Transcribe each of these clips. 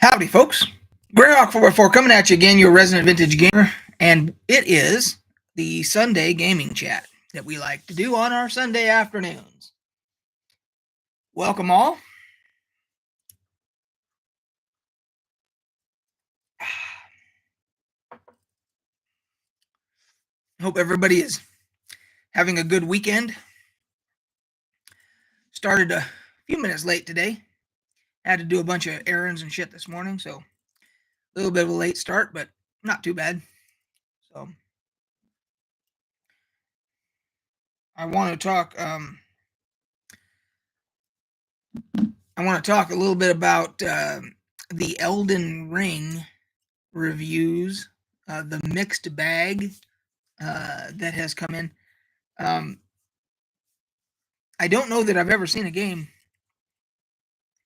Howdy, folks. Greyhawk4x4 coming at you again, your resident vintage gamer, and it is the Sunday gaming chat that we like to do on our Sunday afternoons. Welcome all. Hope everybody is having a good weekend. Started a few minutes late today. Had to do a bunch of errands and shit this morning, so a little bit of a late start, but not too bad. So I want to talk a little bit about the Elden Ring reviews, the mixed bag that has come in. I don't know that I've ever seen a game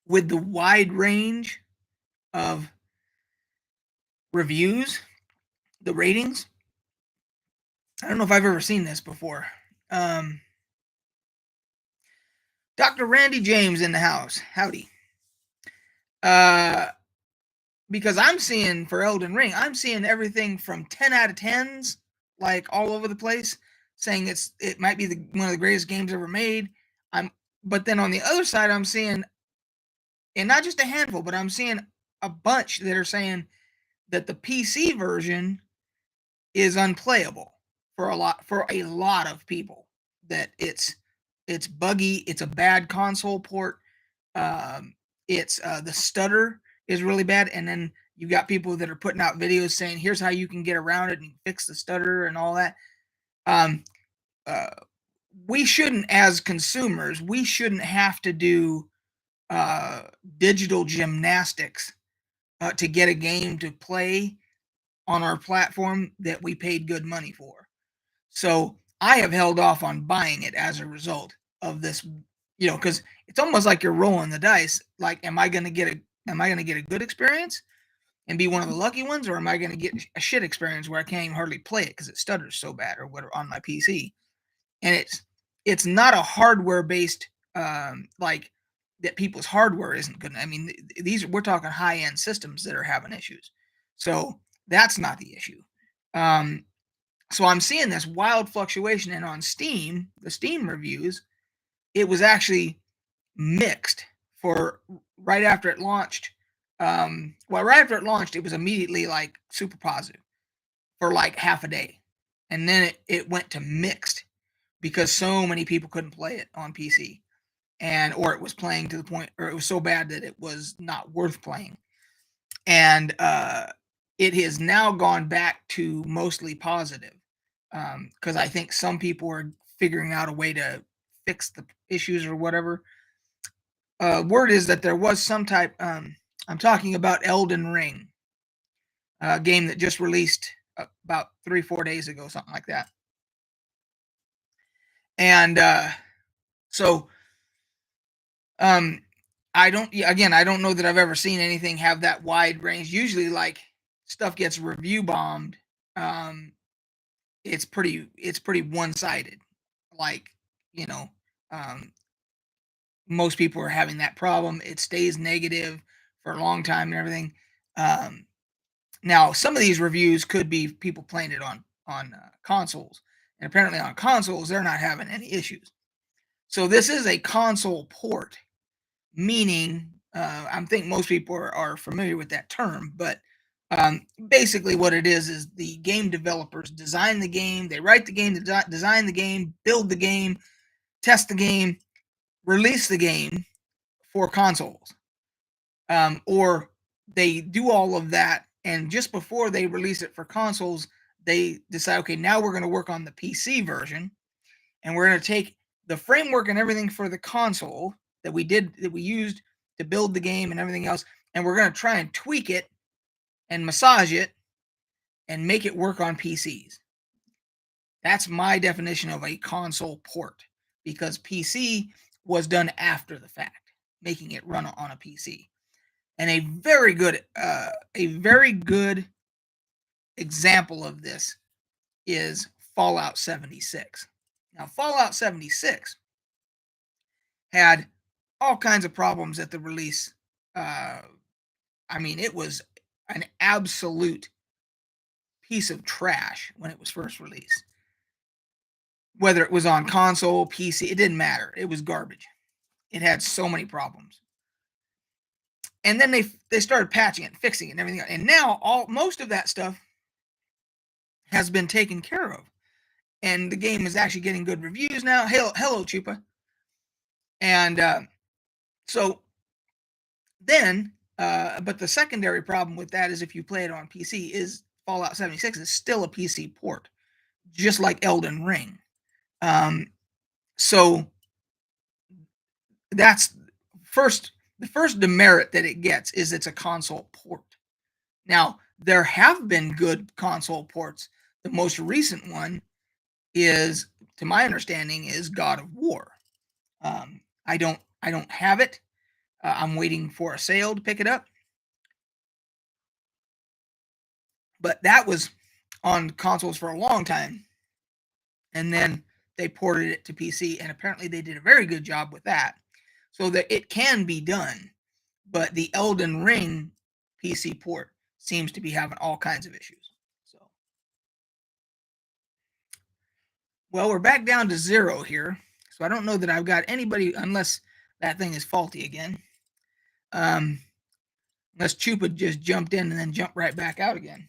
with the wide range of reviews, the ratings. I don't know if I've ever seen this before. Dr. Randy James in the house. Howdy. Because I'm seeing for Elden Ring, I'm seeing everything from 10 out of 10s, like all over the place, saying it might be one of the greatest games ever made. But then on the other side, I'm seeing, and not just a handful, but I'm seeing a bunch that are saying that the PC version is unplayable for a lot of people. That it's buggy, it's a bad console port. It's the stutter is really bad, and then you got people that are putting out videos saying here's how you can get around it and fix the stutter and all that. We shouldn't, as consumers, we shouldn't have to do digital gymnastics to get a game to play on our platform that we paid good money for. So I have held off on buying it as a result of this, because it's almost like you're rolling the dice. Like, am I going to get a good experience and be one of the lucky ones, or am I going to get a shit experience where I can't even hardly play it because it stutters so bad or whatever on my PC? And it's not a hardware based like that people's hardware isn't good. I mean, we're talking high end systems that are having issues, so that's not the issue. So I'm seeing this wild fluctuation, and on Steam, the Steam reviews, it was actually mixed for right after it launched. Right after it launched, it was immediately like super positive for like half a day, and then it went to mixed because so many people couldn't play it on PC, or it was playing to the point, or it was so bad that it was not worth playing. And it has now gone back to mostly positive, because I think some people are figuring out a way to fix the issues or whatever. Word is that there was some type. I'm talking about Elden Ring, a game that just released about 3-4 days ago, something like that. And so I don't know that I've ever seen anything have that wide range. Usually, like, stuff gets review bombed. It's pretty one-sided. Like, most people are having that problem. It stays negative for a long time and everything. Now, some of these reviews could be people playing it on consoles, and apparently on consoles they're not having any issues. So this is a console port, meaning I think most people are familiar with that term, but basically what it is the game developers design the game, they write the game, design the game, build the game, test the game, release the game for consoles, or they do all of that, and just before they release it for consoles, they decide, okay, now we're going to work on the PC version, and we're going to take the framework and everything for the console that we used to build the game and everything else, and we're going to try and tweak it and massage it and make it work on PCs. That's my definition of a console port, because PC was done after the fact, making it run on a PC. And a very good example of this is Fallout 76. Now, Fallout 76 had all kinds of problems at the release. I mean, it was an absolute piece of trash when it was first released. Whether it was on console, PC, it didn't matter. It was garbage. It had so many problems. And then they started patching it and fixing it and everything. And now most of that stuff has been taken care of. And the game is actually getting good reviews now. Hello, Chupa. And so then, but the secondary problem with that is if you play it on PC, is Fallout 76 is still a PC port, just like Elden Ring. So that's the first demerit that it gets is it's a console port. Now, there have been good console ports. The most recent one is, to my understanding, is God of War. I don't have it. I'm waiting for a sale to pick it up. But that was on consoles for a long time. And then they ported it to PC, and apparently they did a very good job with that. So that it can be done. But the Elden Ring PC port seems to be having all kinds of issues. So, well, we're back down to 0 here. So I don't know that I've got anybody, unless that thing is faulty again. Unless Chupa just jumped in and then jumped right back out again.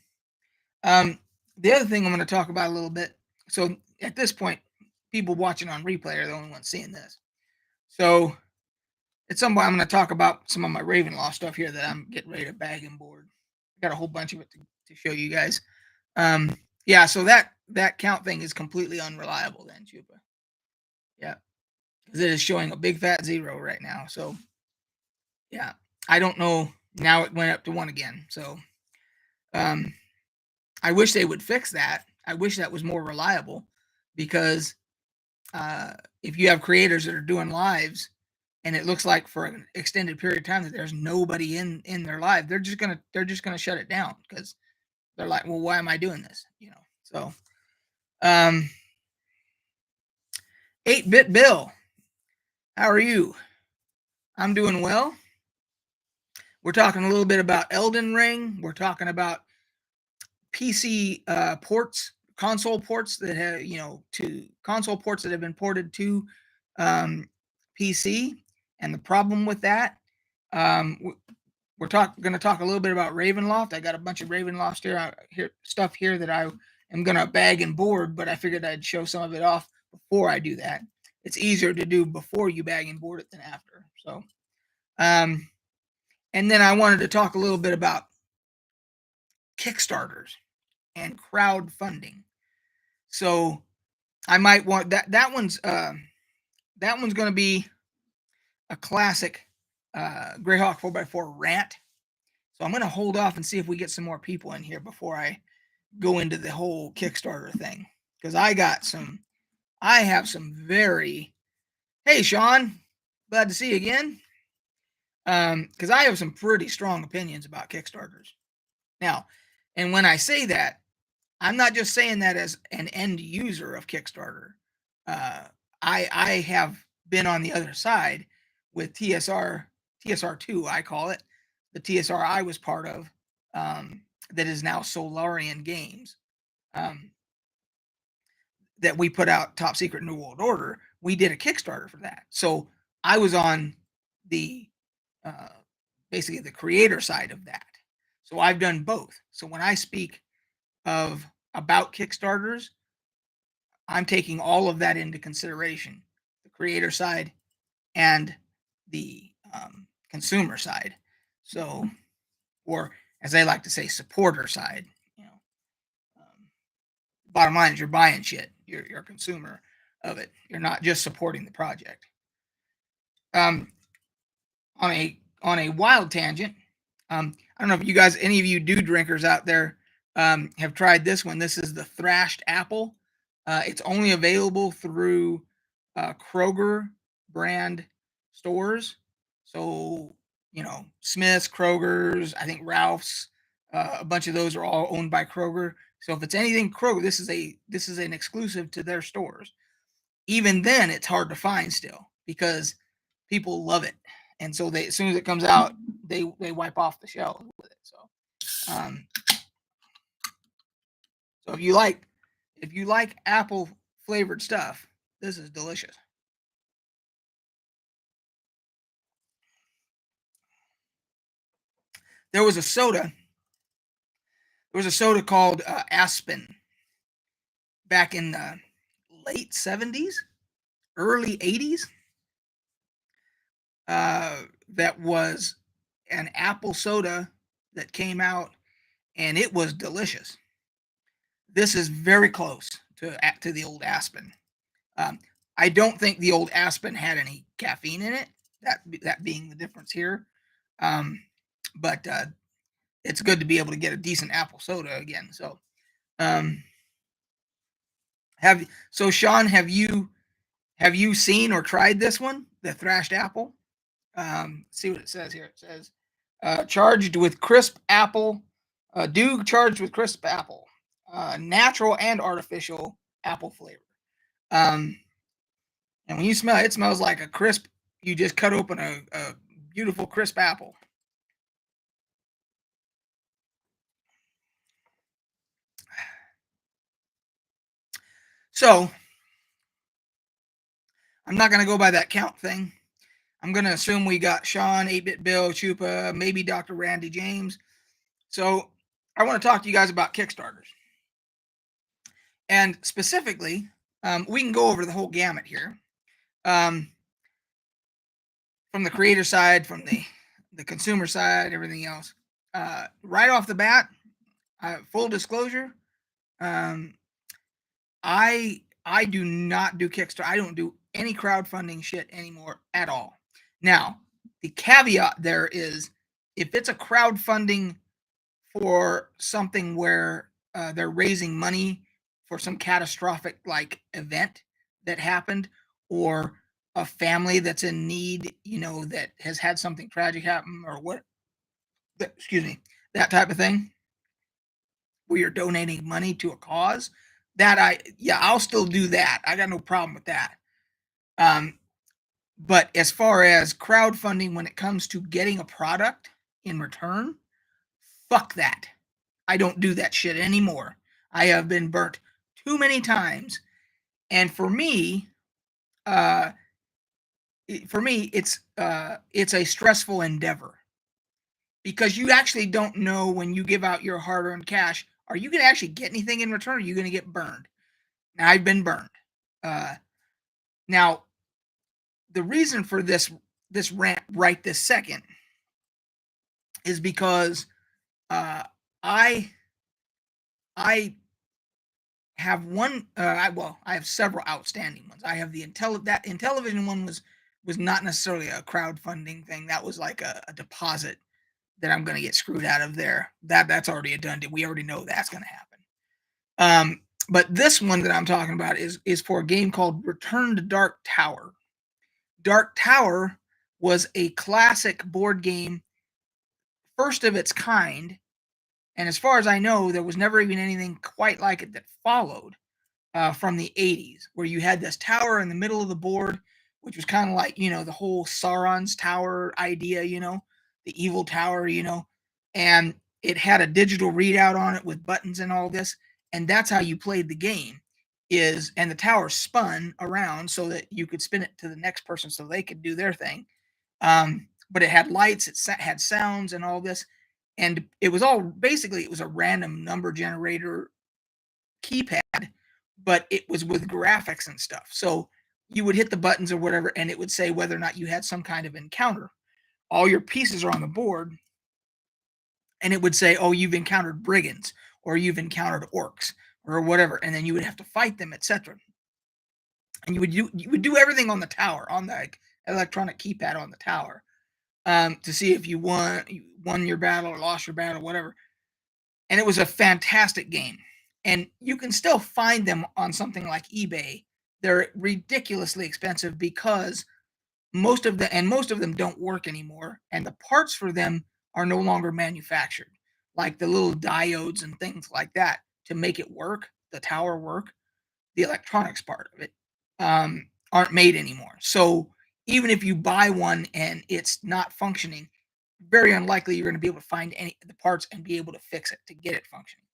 The other thing I'm going to talk about a little bit. So at this point, people watching on replay are the only ones seeing this. So at some point, I'm going to talk about some of my Ravenloft stuff here that I'm getting ready to bag and board. I got a whole bunch of it to show you guys. Yeah, so that count thing is completely unreliable then, Chupa. Yeah, because it is showing a big fat 0 right now. So yeah, I don't know. Now it went up to 1 again. So I wish they would fix that. I wish that was more reliable, because if you have creators that are doing lives and it looks like for an extended period of time that there's nobody in their live, they're just gonna shut it down, because they're like, well, why am I doing this? So 8-Bit Bill, how are you? I'm doing well. We're talking a little bit about Elden Ring. We're talking about PC ports, console ports that have, to console ports that have been ported to PC, and the problem with that. We're going to talk a little bit about Ravenloft. I got a bunch of Ravenloft stuff here that I am going to bag and board, but I figured I'd show some of it off before I do that. It's easier to do before you bag and board it than after. So, and then I wanted to talk a little bit about Kickstarters and crowdfunding. So I might want that one's going to be a classic Greyhawk 4x4 rant. So I'm going to hold off and see if we get some more people in here before I go into the whole Kickstarter thing, because I have some very, hey Sean, glad to see you again. Because I have some pretty strong opinions about Kickstarters. Now, and when I say that, I'm not just saying that as an end user of Kickstarter. I have been on the other side with TSR2, I call it, the TSR I was part of, that is now Solarian Games, that we put out Top Secret New World Order. We did a Kickstarter for that. So I was on the basically the creator side of that. So I've done both. So when I speak about Kickstarters, I'm taking all of that into consideration, the creator side and the consumer side. So, or as I like to say, supporter side. Bottom line is you're buying shit. You're a consumer of it. You're not just supporting the project. On a wild tangent, I don't know if you guys, any of you dude drinkers out there, have tried this one. This is the Thrashed Apple. It's only available through Kroger brand stores. So, Smith's, Kroger's, I think Ralph's, a bunch of those are all owned by Kroger. So if it's anything Kroger, this is an exclusive to their stores. Even then, it's hard to find still, because people love it. and so they, as soon as it comes out, they wipe off the shelves with it. So if you like apple flavored stuff, this is delicious. There was a soda. There was a soda called Aspen back in the late 70s, early 80s. That was an apple soda that came out, and it was delicious. This is very close to the old Aspen. Um, I don't think the old Aspen had any caffeine in it. That being the difference here. But it's good to be able to get a decent apple soda again. So, Sean, have you seen or tried this one, the thrashed apple? See what it says here. It says charged with crisp apple, charged with crisp apple, natural and artificial apple flavor. And when you smell it, it smells like a crisp. You just cut open a beautiful crisp apple. So I'm not going to go by that count thing. I'm going to assume we got Sean, 8-Bit Bill, Chupa, maybe Dr. Randy James. So I want to talk to you guys about Kickstarters. And specifically, we can go over the whole gamut here. From the creator side, from the consumer side, everything else. Right off the bat, full disclosure, I do not do Kickstarter. I don't do any crowdfunding shit anymore at all. Now, the caveat there is, if it's a crowdfunding for something where they're raising money for some catastrophic like event that happened, or a family that's in need, that has had something tragic happen, or what, excuse me, that type of thing, where you're donating money to a cause, I'll still do that. I got no problem with that. But as far as crowdfunding, when it comes to getting a product in return, fuck that. I don't do that shit anymore. I have been burnt too many times. And for me, it's a stressful endeavor, because you actually don't know, when you give out your hard-earned cash, are you going to actually get anything in return? Or are you going to get burned? Now, I've been burned. Now, the reason for this rant right this second is because I have one. I have several outstanding ones. I have the Intellivision one was not necessarily a crowdfunding thing. That was like a deposit that I'm going to get screwed out of there. That's already a done deal. We already know that's going to happen. But this one that I'm talking about is for a game called Return to Dark Tower. Dark Tower was a classic board game, first of its kind, and as far as I know, there was never even anything quite like it that followed from the 80s, where you had this tower in the middle of the board, which was kind of like, the whole Sauron's tower idea, the evil tower, and it had a digital readout on it with buttons and all this, and that's how you played the game. And the tower spun around so that you could spin it to the next person so they could do their thing. But it had lights, it had sounds and all this. And it was it was a random number generator keypad, but it was with graphics and stuff. So you would hit the buttons or whatever, and it would say whether or not you had some kind of encounter. All your pieces are on the board, and it would say, oh, you've encountered brigands, or you've encountered orcs, or whatever, and then you would have to fight them, etc. And you would do everything on the tower, on the electronic keypad on the tower, to see if you won your battle or lost your battle, whatever. And it was a fantastic game. And you can still find them on something like eBay. They're ridiculously expensive, because most of them don't work anymore, and the parts for them are no longer manufactured, like the little diodes and things like that to make it work, the tower work. The electronics part of it aren't made anymore. So even if you buy one and it's not functioning, very unlikely you're going to be able to find any of the parts and be able to fix it to get it functioning.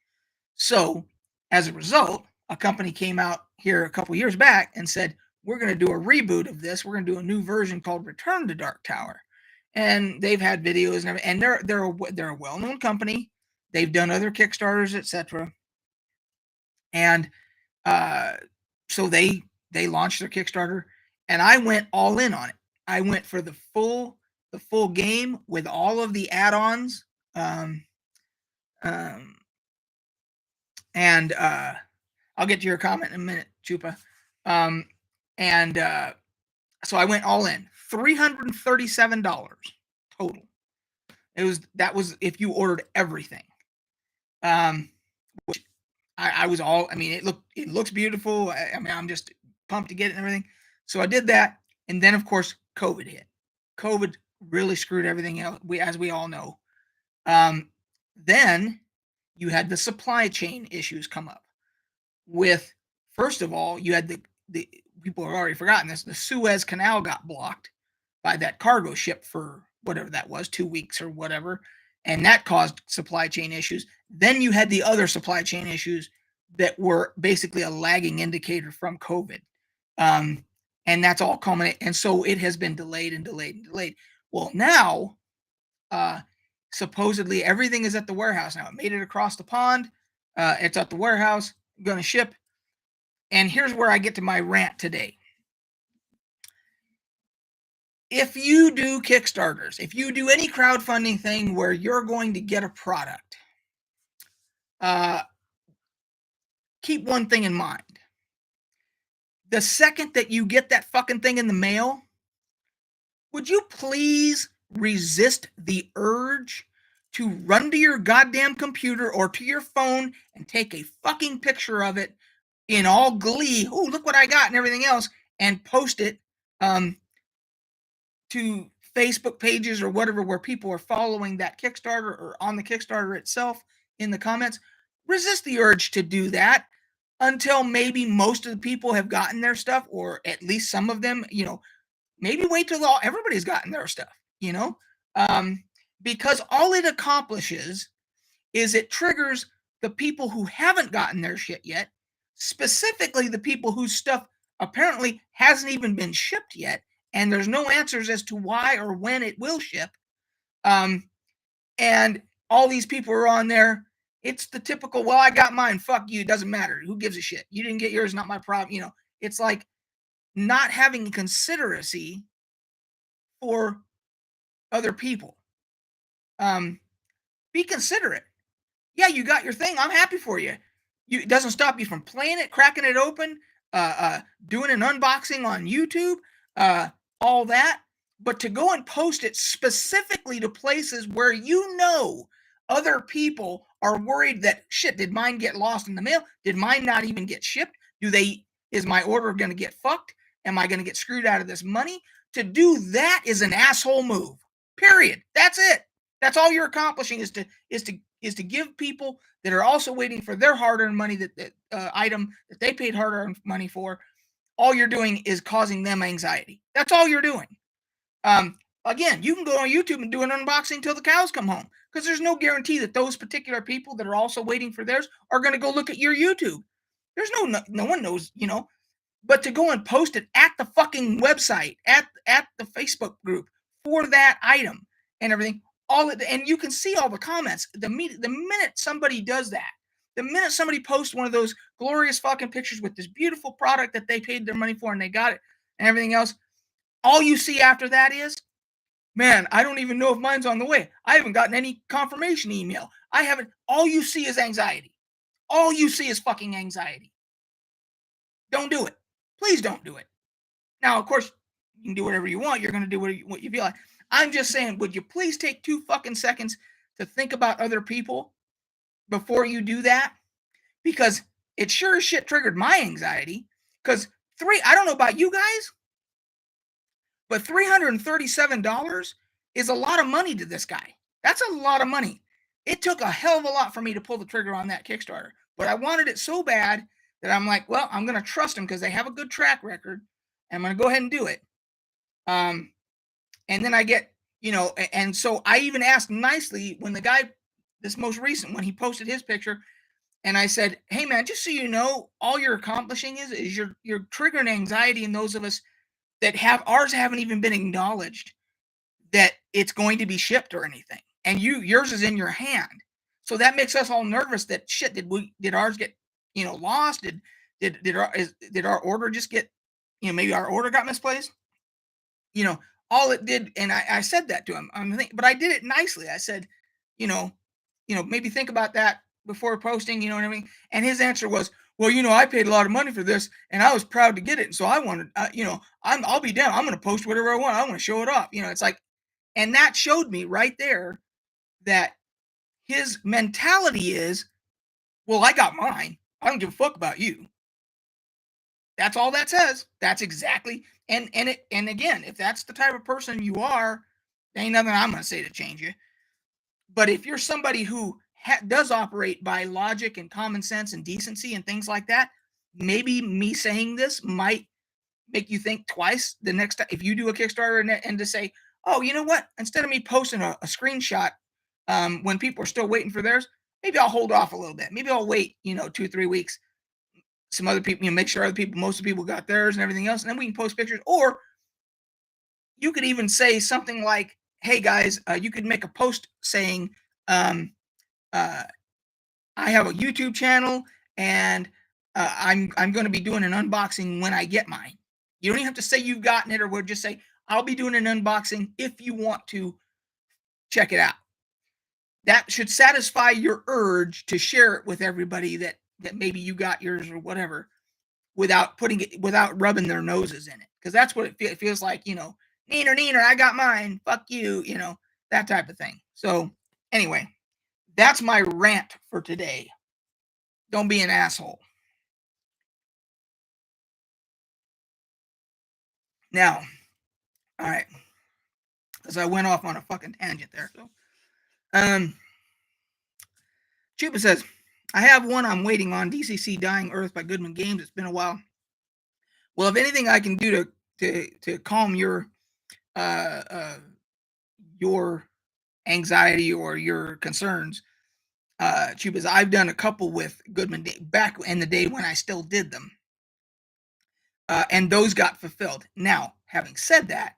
So, as a result, a company came out here a couple years back and said, "We're going to do a reboot of this. We're going to do a new version called Return to Dark Tower." And they've had videos and they're a well-known company. They've done other Kickstarters, etc. And uh, so they launched their Kickstarter, and I went all in on it. I went for the full game with all of the add-ons. Um, um, and I'll get to your comment in a minute, Chupa. Um, and so I went all in. $337 total. That was if you ordered everything. Which I was all. I mean, it looks beautiful. I mean, I'm just pumped to get it and everything. So I did that, and then of course COVID hit. COVID really screwed everything else. As we all know. Then you had the supply chain issues come up. With first of all, you had the people have already forgotten this. The Suez Canal got blocked by that cargo ship for whatever that was, 2 weeks or whatever, and that caused supply chain issues. Then you had the other supply chain issues that were basically a lagging indicator from COVID, and that's all culminated. And so it has been delayed and delayed and delayed. Well, now supposedly everything is at the warehouse now. It made it across the pond. It's at the warehouse, going to ship. And here's where I get to my rant today. If you do Kickstarters, if you do any crowdfunding thing where you're going to get a product, keep one thing in mind. The second that you get that fucking thing in the mail, would you please resist the urge to run to your goddamn computer or to your phone and take a fucking picture of it in all glee? Oh, look what I got and everything else, and post it to Facebook pages or whatever where people are following that Kickstarter or on the Kickstarter itself in the comments. Resist the urge to do that until maybe most of the people have gotten their stuff, or at least some of them. Maybe wait till everybody's gotten their stuff. Because all it accomplishes is it triggers the people who haven't gotten their shit yet, specifically the people whose stuff apparently hasn't even been shipped yet, and there's no answers as to why or when it will ship. And all these people are on there. It's the typical, well, I got mine. Fuck you. It doesn't matter. Who gives a shit? You didn't get yours. Not my problem. It's like not having consideracy for other people. Be considerate. Yeah, you got your thing. I'm happy for you. It doesn't stop you from playing it, cracking it open, doing an unboxing on YouTube, all that. But to go and post it specifically to places where other people are worried that shit, did mine get lost in the mail? Did mine not even get shipped? Is my order going to get fucked? Am I going to get screwed out of this money? To do that is an asshole move. Period. That's it. That's all you're accomplishing is to give people that are also waiting for their hard-earned money, that item that they paid hard-earned money for. All you're doing is causing them anxiety. That's all you're doing. Again, you can go on YouTube and do an unboxing till the cows come home, because there's no guarantee that those particular people that are also waiting for theirs are going to go look at your YouTube. There's no one knows, but to go and post it at the fucking website, at the Facebook group for that item and everything, and you can see all the comments. The minute somebody does that, the minute somebody posts one of those glorious fucking pictures with this beautiful product that they paid their money for and they got it and everything else, all you see after that is, man, I don't even know if mine's on the way. I haven't gotten any confirmation email. I haven't. All you see is anxiety. All you see is fucking anxiety. Don't do it. Please don't do it. Now, of course, you can do whatever you want. You're going to do what you feel like. I'm just saying, would you please take 2 fucking seconds to think about other people before you do that? Because it sure as shit triggered my anxiety. Because I don't know about you guys, but $337 is a lot of money to this guy. That's a lot of money. It took a hell of a lot for me to pull the trigger on that Kickstarter. But I wanted it so bad that I'm like, well, I'm going to trust them because they have a good track record. And I'm going to go ahead and do it. Um, and then I get, and so I even asked nicely when the guy, this most recent when he posted his picture, and I said, "Hey man, just so you know, all you're accomplishing is you're triggering anxiety in those of us that have ours haven't even been acknowledged that it's going to be shipped or anything, and yours is in your hand. So that makes us all nervous that shit. Did ours get lost? Did our order just get maybe our order got misplaced? You know, all it did, and I said that to him. But I did it nicely. I said, you know, maybe think about that before posting. You know what I mean? And his answer was, well, I paid a lot of money for this, and I was proud to get it, and so I wanted, I'll be down. I'm going to post whatever I want. I want to show it off. It's like, and that showed me right there that his mentality is, well, I got mine. I don't give a fuck about you. That's all that says. That's exactly, and again, if that's the type of person you are, there ain't nothing I'm gonna say to change you. But if you're somebody who does operate by logic and common sense and decency and things like that, maybe me saying this might make you think twice the next time if you do a Kickstarter and to say, oh, you know what? Instead of me posting a screenshot when people are still waiting for theirs, maybe I'll hold off a little bit. Maybe I'll wait, 2 3 weeks. Some other people, make sure other people, most of the people got theirs and everything else, and then we can post pictures. Or you could even say something like, "Hey guys, you could make a post saying, um, uh, I have a YouTube channel, and I'm going to be doing an unboxing when I get mine." You don't even have to say you've gotten it, or we'll just say, "I'll be doing an unboxing if you want to check it out." That should satisfy your urge to share it with everybody that maybe you got yours or whatever, without rubbing their noses in it, because that's what it feels like. Neener, I got mine. Fuck you. That type of thing. So anyway, that's my rant for today. Don't be an asshole. Now, all right, because I went off on a fucking tangent there. So, Chupa says, I have one I'm waiting on, DCC Dying Earth by Goodman Games. It's been a while. Well, if anything I can do to calm your anxiety or your concerns, Chupas, I've done a couple with Goodman back in the day when I still did them, and those got fulfilled. Now, having said that,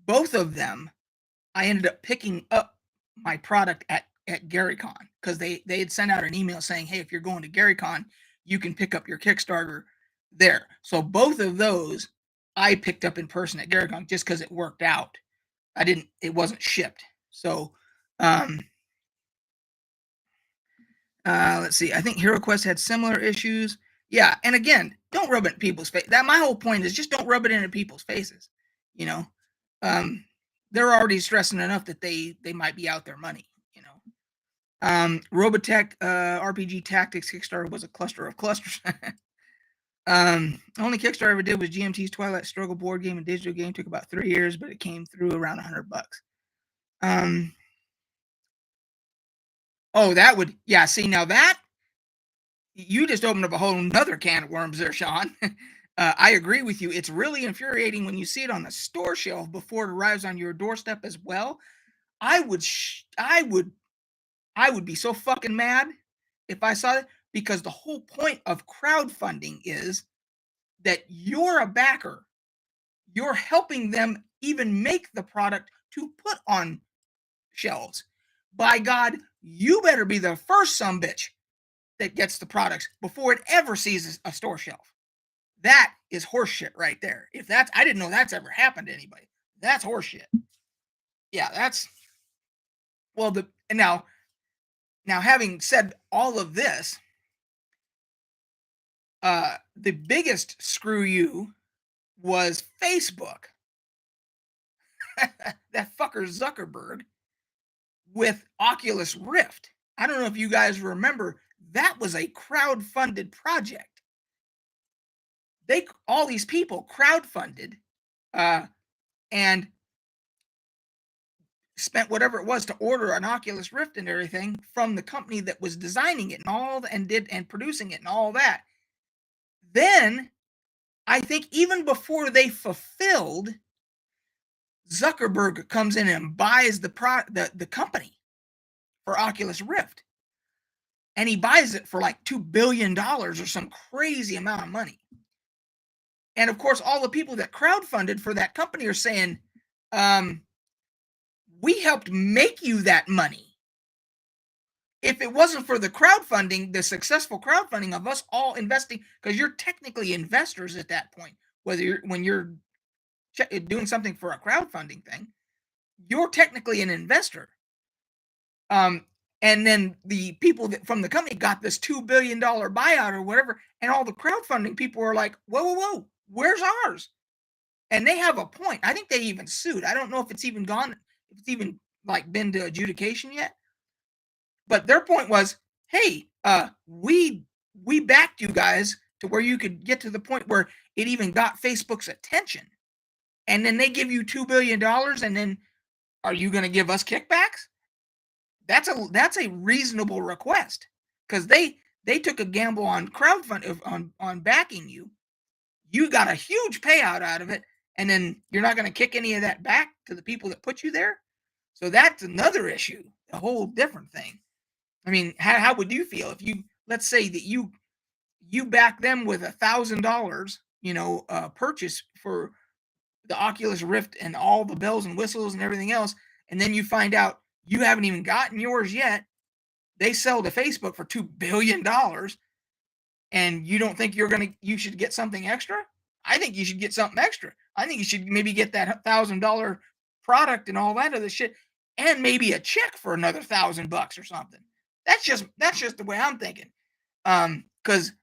both of them, I ended up picking up my product at GaryCon, because they had sent out an email saying, hey, if you're going to GaryCon, you can pick up your Kickstarter there. So both of those I picked up in person at GaryCon just because it worked out. It wasn't shipped. So let's see. I think HeroQuest had similar issues. Yeah, and again, don't rub it in people's face. That my whole point is just don't rub it into people's faces. They're already stressing enough that they might be out their money. Robotech RPG Tactics Kickstarter was a cluster of clusters. Only Kickstarter I ever did was GMT's Twilight Struggle board game and digital game. Took about 3 years, but it came through around $100. Oh, that would, yeah. See, now that you just opened up a whole nother can of worms there, Sean. I agree with you. It's really infuriating when you see it on the store shelf before it arrives on your doorstep as well. I would be so fucking mad if I saw it, because the whole point of crowdfunding is that you're a backer. You're helping them even make the product to put on shelves. By God, you better be the first sumbitch that gets the products before it ever sees a store shelf. That is horseshit right there. I didn't know that's ever happened to anybody. That's horseshit. Yeah, that's, well, now having said all of this, the biggest screw you was Facebook. That fucker Zuckerberg with Oculus Rift. I don't know if you guys remember, that was a crowd-funded project. All these people crowdfunded and spent whatever it was to order an Oculus Rift and everything from the company that was designing it and producing it and all that. Then I think even before they fulfilled, Zuckerberg comes in and buys the company for Oculus Rift, and he buys it for like $2 billion or some crazy amount of money. And of course, all the people that crowdfunded for that company are saying, um, "We helped make you that money. If it wasn't for the crowdfunding, the successful crowdfunding of us all investing, because you're technically investors at that point, whether you're doing something for a crowdfunding thing, you're technically an investor." Um, and then the people that from the company got this $2 billion buyout or whatever, and all the crowdfunding people were like, "Whoa, whoa, whoa, where's ours?" And they have a point. I think they even sued. I don't know if it's even gone, if it's even like been to adjudication yet. But their point was, "Hey, we backed you guys to where you could get to the point where it even got Facebook's attention, and then they give you $2 billion, and then are you going to give us kickbacks?" That's a reasonable request, because they took a gamble on crowdfund on backing you. You got a huge payout out of it, and then you're not going to kick any of that back to the people that put you there. So that's another issue, a whole different thing. I mean, how would you feel if you, let's say that you back them with $1,000, purchase for the Oculus Rift and all the bells and whistles and everything else, and then you find out you haven't even gotten yours yet. They sell to Facebook for $2 billion, and you don't think you should get something extra? I think you should get something extra. I think you should maybe get that $1,000 product and all that other shit, and maybe a check for another $1,000 or something. That's just the way I'm thinking. Because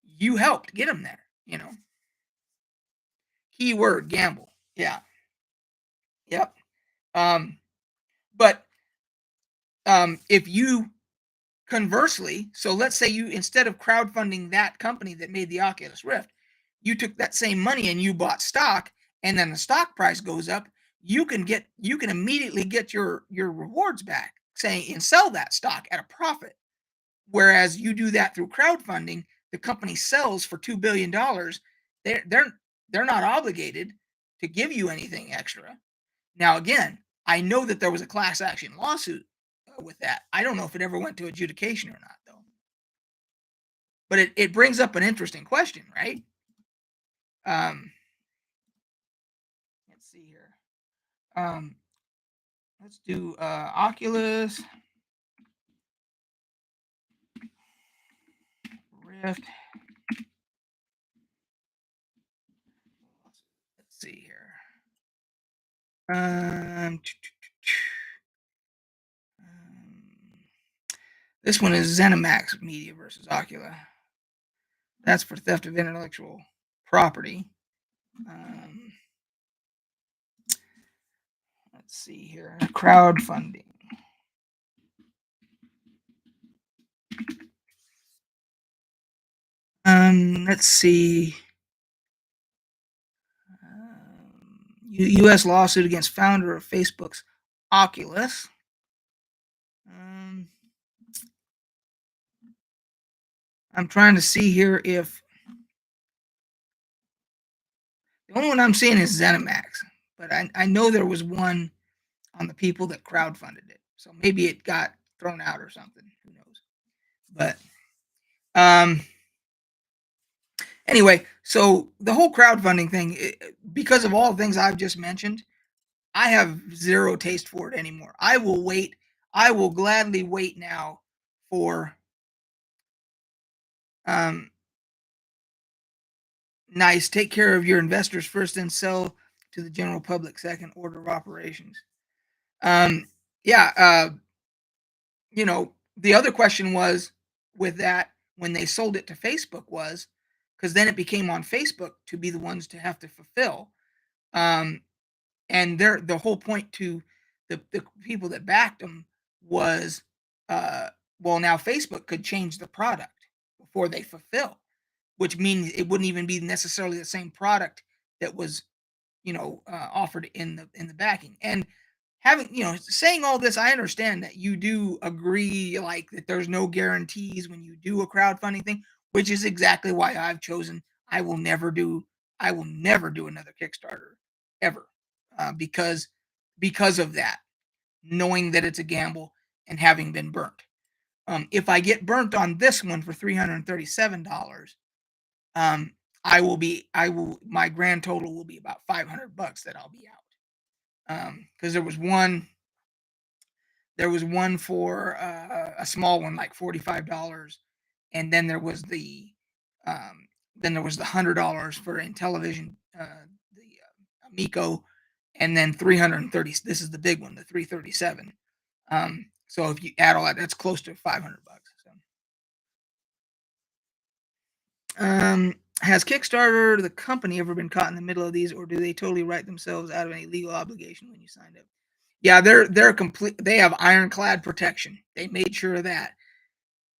you helped get them there. Keyword gamble. Yeah. Yep. Um, but if you conversely, so let's say you, instead of crowdfunding that company that made the Oculus Rift, you took that same money and you bought stock, and then the stock price goes up, you can immediately get your rewards back, saying, and sell that stock at a profit. Whereas you do that through crowdfunding, the company sells for $2 billion. They're not obligated to give you anything extra. Now, again, I know that there was a class action lawsuit with that. I don't know if it ever went to adjudication or not, though. But it brings up an interesting question, right? Let's see here. Let's do Oculus Rift. Let's see here. This one is ZeniMax Media versus Ocula. That's for theft of intellectual property. Let's see here. Crowdfunding. Let's see. U.S. lawsuit against founder of Facebook's Oculus. I'm trying to see here if the only one I'm seeing is ZeniMax, but I know there was one on the people that crowdfunded it, so maybe it got thrown out or something. Who knows? But anyway, so the whole crowdfunding thing, because of all the things I've just mentioned, I have zero taste for it anymore. I will wait. I will gladly wait now for nice. Take care of your investors first, and sell to the general public second. Order of operations. Yeah. The other question was with that, when they sold it to Facebook, was because then it became on Facebook to be the ones to have to fulfill. And the whole point to the people that backed them was, well, now Facebook could change the product before they fulfill, which means it wouldn't even be necessarily the same product that was, offered in the backing. And having, saying all this, I understand that you do agree, like, that there's no guarantees when you do a crowdfunding thing, which is exactly why I've chosen I will never do another Kickstarter ever. because of that, knowing that it's a gamble and having been burnt. If I get burnt on this one for $337, um, I will my grand total will be about $500 that I'll be out. Because there was one for a small one like $45, and um, then there was the $100 for Intellivision, the Amico, and then 330. This is the big one, the 337. So if you add all that, that's close to $500. So, has Kickstarter, the company, ever been caught in the middle of these, or do they totally write themselves out of any legal obligation when you signed up? Yeah, they're complete. They have ironclad protection. They made sure of that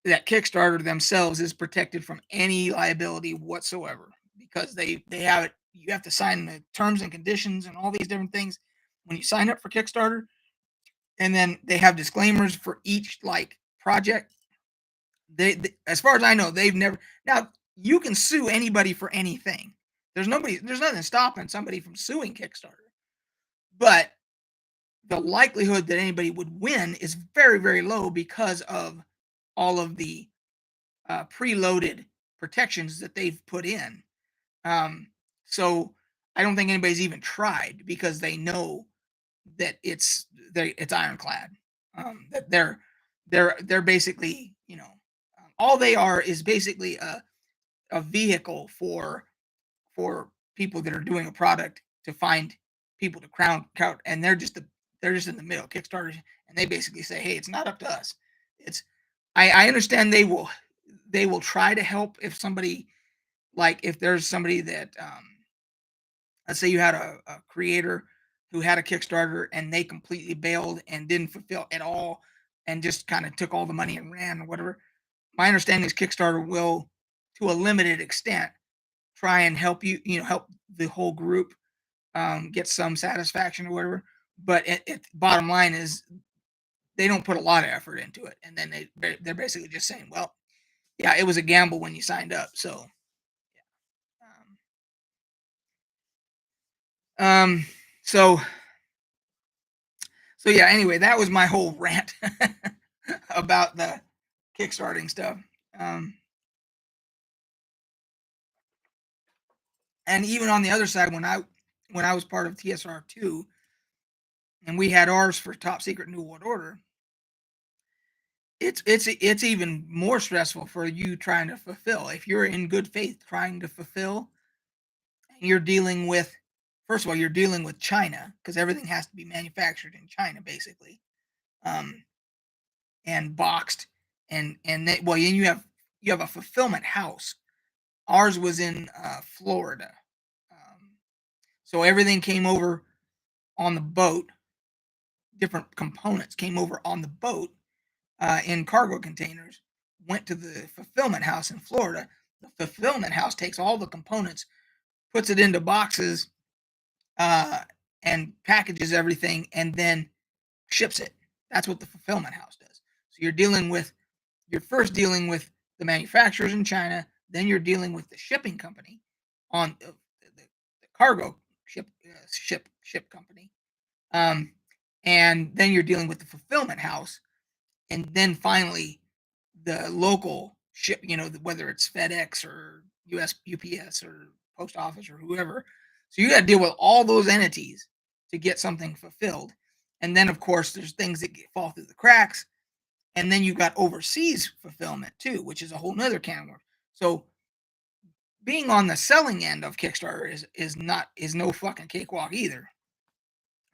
Kickstarter themselves is protected from any liability whatsoever, because they have it. You have to sign the terms and conditions and all these different things when you sign up for Kickstarter, and then they have disclaimers for each like project. They as far as I know, they've never. Now you can sue anybody for anything. There's nothing stopping somebody from suing Kickstarter, but the likelihood that anybody would win is very, very low because of all of the preloaded protections that they've put in. Um, so I don't think anybody's even tried because they know that it's ironclad. That they're basically, all they are is basically a vehicle for people that are doing a product to find people to crown count, and they're just in the middle, Kickstarter, and they basically say, hey, it's not up to us. It's I understand they will try to help if somebody, like if there's somebody that let's say you had a creator who had a Kickstarter and they completely bailed and didn't fulfill at all and just kind of took all the money and ran or whatever. My understanding is Kickstarter will, to a limited extent, try and help help the whole group get some satisfaction or whatever. But bottom line is they don't put a lot of effort into it, and then they're basically just saying, well, yeah, it was a gamble when you signed up. So, um, um, so so yeah. Anyway, that was my whole rant about the kickstarting stuff. Um, and even on the other side, when I was part of TSR2, and we had ours for Top Secret New World Order, it's even more stressful for you trying to fulfill. If you're in good faith trying to fulfill, you're dealing with, first of all, you're dealing with China because everything has to be manufactured in China, basically, um, and boxed, well, and you have a fulfillment house. Ours was in Florida, so everything came over on the boat. Different components came over on the boat in cargo containers, went to the fulfillment house in Florida. The fulfillment house takes all the components, puts it into boxes, uh, and packages everything, and then ships it. That's what the fulfillment house does. So you're first dealing with the manufacturers in China, then you're dealing with the shipping company on the cargo ship company, um, and then you're dealing with the fulfillment house, and then finally the local ship, whether it's FedEx or UPS or post office or whoever. So you got to deal with all those entities to get something fulfilled. And then, of course, there's things that fall through the cracks. And then you've got overseas fulfillment too, which is a whole nother can of worms. So being on the selling end of Kickstarter is no fucking cakewalk either.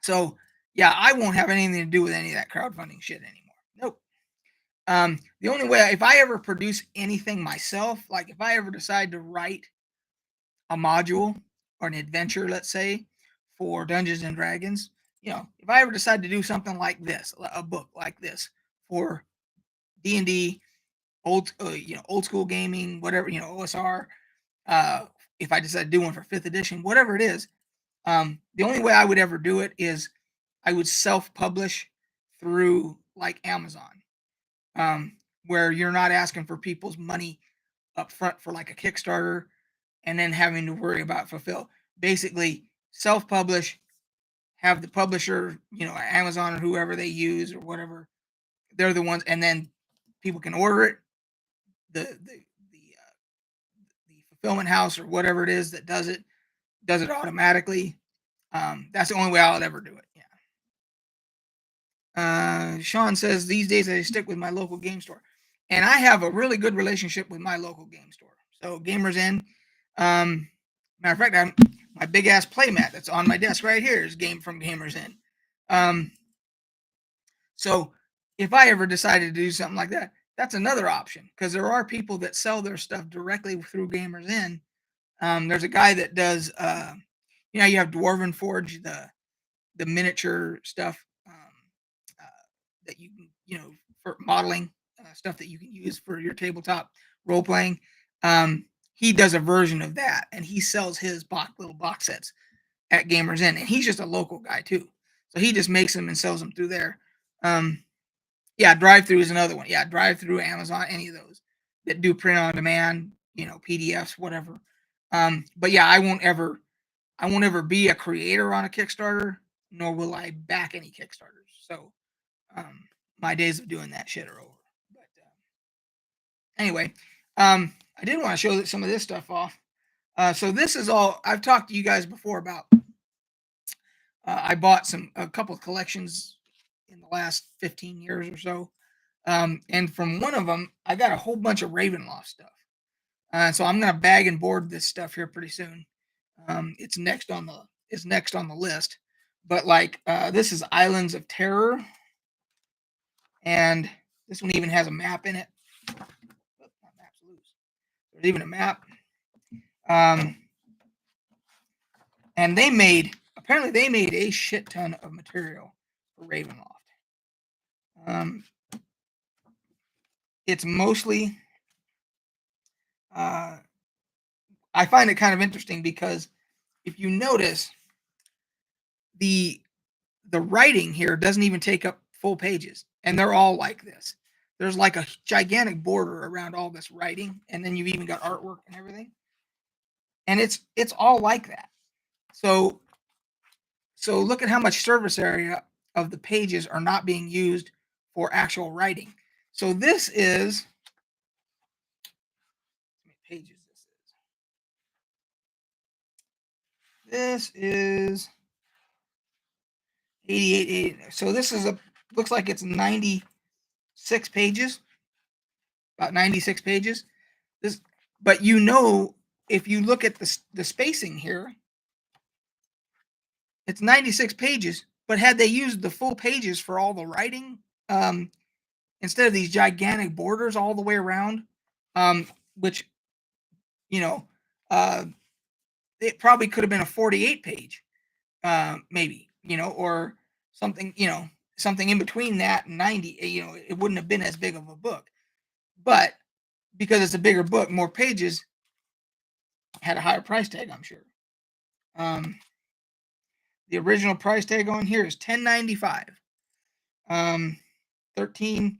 So yeah, I won't have anything to do with any of that crowdfunding shit anymore. Nope. The only way, if I ever produce anything myself, like if I ever decide to write a module or an adventure, let's say, for Dungeons and Dragons, if I ever decide to do something like this, a book like this for D&D, old school gaming, whatever, OSR, if I decide to do one for 5th edition, whatever it is, the only way I would ever do it is I would self-publish through like Amazon, where you're not asking for people's money up front for like a Kickstarter and then having to worry about fulfill. Basically, self-publish, have the publisher, Amazon or whoever they use or whatever. They're the ones, and then people can order it. The fulfillment house or whatever it is that does it automatically. That's the only way I'll ever do it. Yeah. Sean says these days I stick with my local game store, and I have a really good relationship with my local game store. So Gamers Inn. Matter of fact, my big ass playmat that's on my desk right here is from Gamers Inn. So if I ever decided to do something like that, that's another option, because there are people that sell their stuff directly through Gamers Inn. There's a guy that does, you have Dwarven Forge, the miniature stuff, that you can, for modeling, stuff that you can use for your tabletop role playing. He does a version of that, and he sells his little box sets at Gamers Inn, and he's just a local guy too. So he just makes them and sells them through there. Yeah, Drive-Thru is another one. Yeah, Drive-Thru, Amazon, any of those that do print on demand, PDFs, whatever. But yeah, I won't ever be a creator on a Kickstarter, nor will I back any Kickstarters. So my days of doing that shit are over. But anyway, I did want to show some of this stuff off. So this is all I've talked to you guys before about. I bought a couple of collections in the last 15 years or so. And from one of them, I got a whole bunch of Ravenloft stuff. So I'm gonna bag and board this stuff here pretty soon. It's next on the list. But this is Islands of Terror, and this one even has a map in it. There's even a map. And apparently they made a shit ton of material for Ravenloft. It's mostly, I find it kind of interesting because if you notice, the writing here doesn't even take up full pages, and they're all like this. There's like a gigantic border around all this writing, and then you've even got artwork and everything, and it's all like that. So look at how much surface area of the pages are not being used for actual writing. So this is, how many pages this is 88. So this is looks like it's 96 pages, about 96 pages. But if you look at the spacing here, it's 96 pages. But had they used the full pages for all the writing, instead of these gigantic borders all the way around, which, it probably could have been a 48 page, maybe, or something, something in between that and 90, it wouldn't have been as big of a book. But because it's a bigger book, more pages, had a higher price tag, I'm sure. The original price tag on here is $10.95, $13.50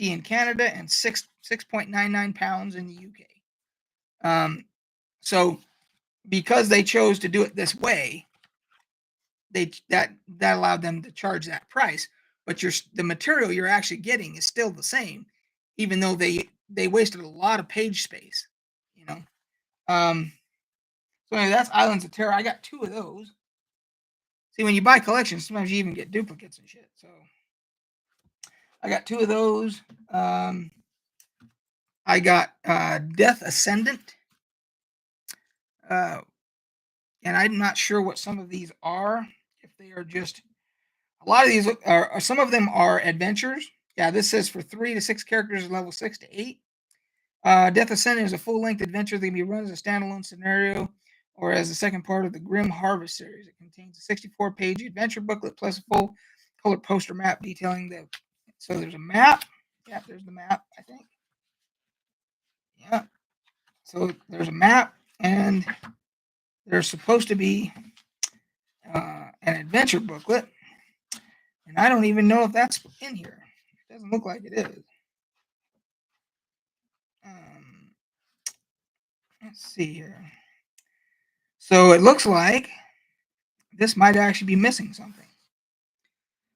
in Canada, and 6.99 pounds in the UK. So because they chose to do it this way, that allowed them to charge that price. But the material you're actually getting is still the same, even though they wasted a lot of page space. So anyway, that's Islands of Terror. I got 2 of those. See, when you buy collections, sometimes you even get duplicates and shit. So I got 2 of those. I got Death Ascendant. And I'm not sure what some of these are. If they are just, a lot of these are, some of them are adventures. Yeah, this says for 3 to 6 characters, level 6 to 8. Death Ascendant is a full-length adventure that can be run as a standalone scenario or as the second part of the Grim Harvest series. It contains a 64-page adventure booklet plus a full color poster map detailing the. So there's a map. Yeah, there's the map, I think. Yeah. So there's a map, and there's supposed to be an adventure booklet, and I don't even know if that's in here. It doesn't look like it is. Let's see here. So it looks like this might actually be missing something.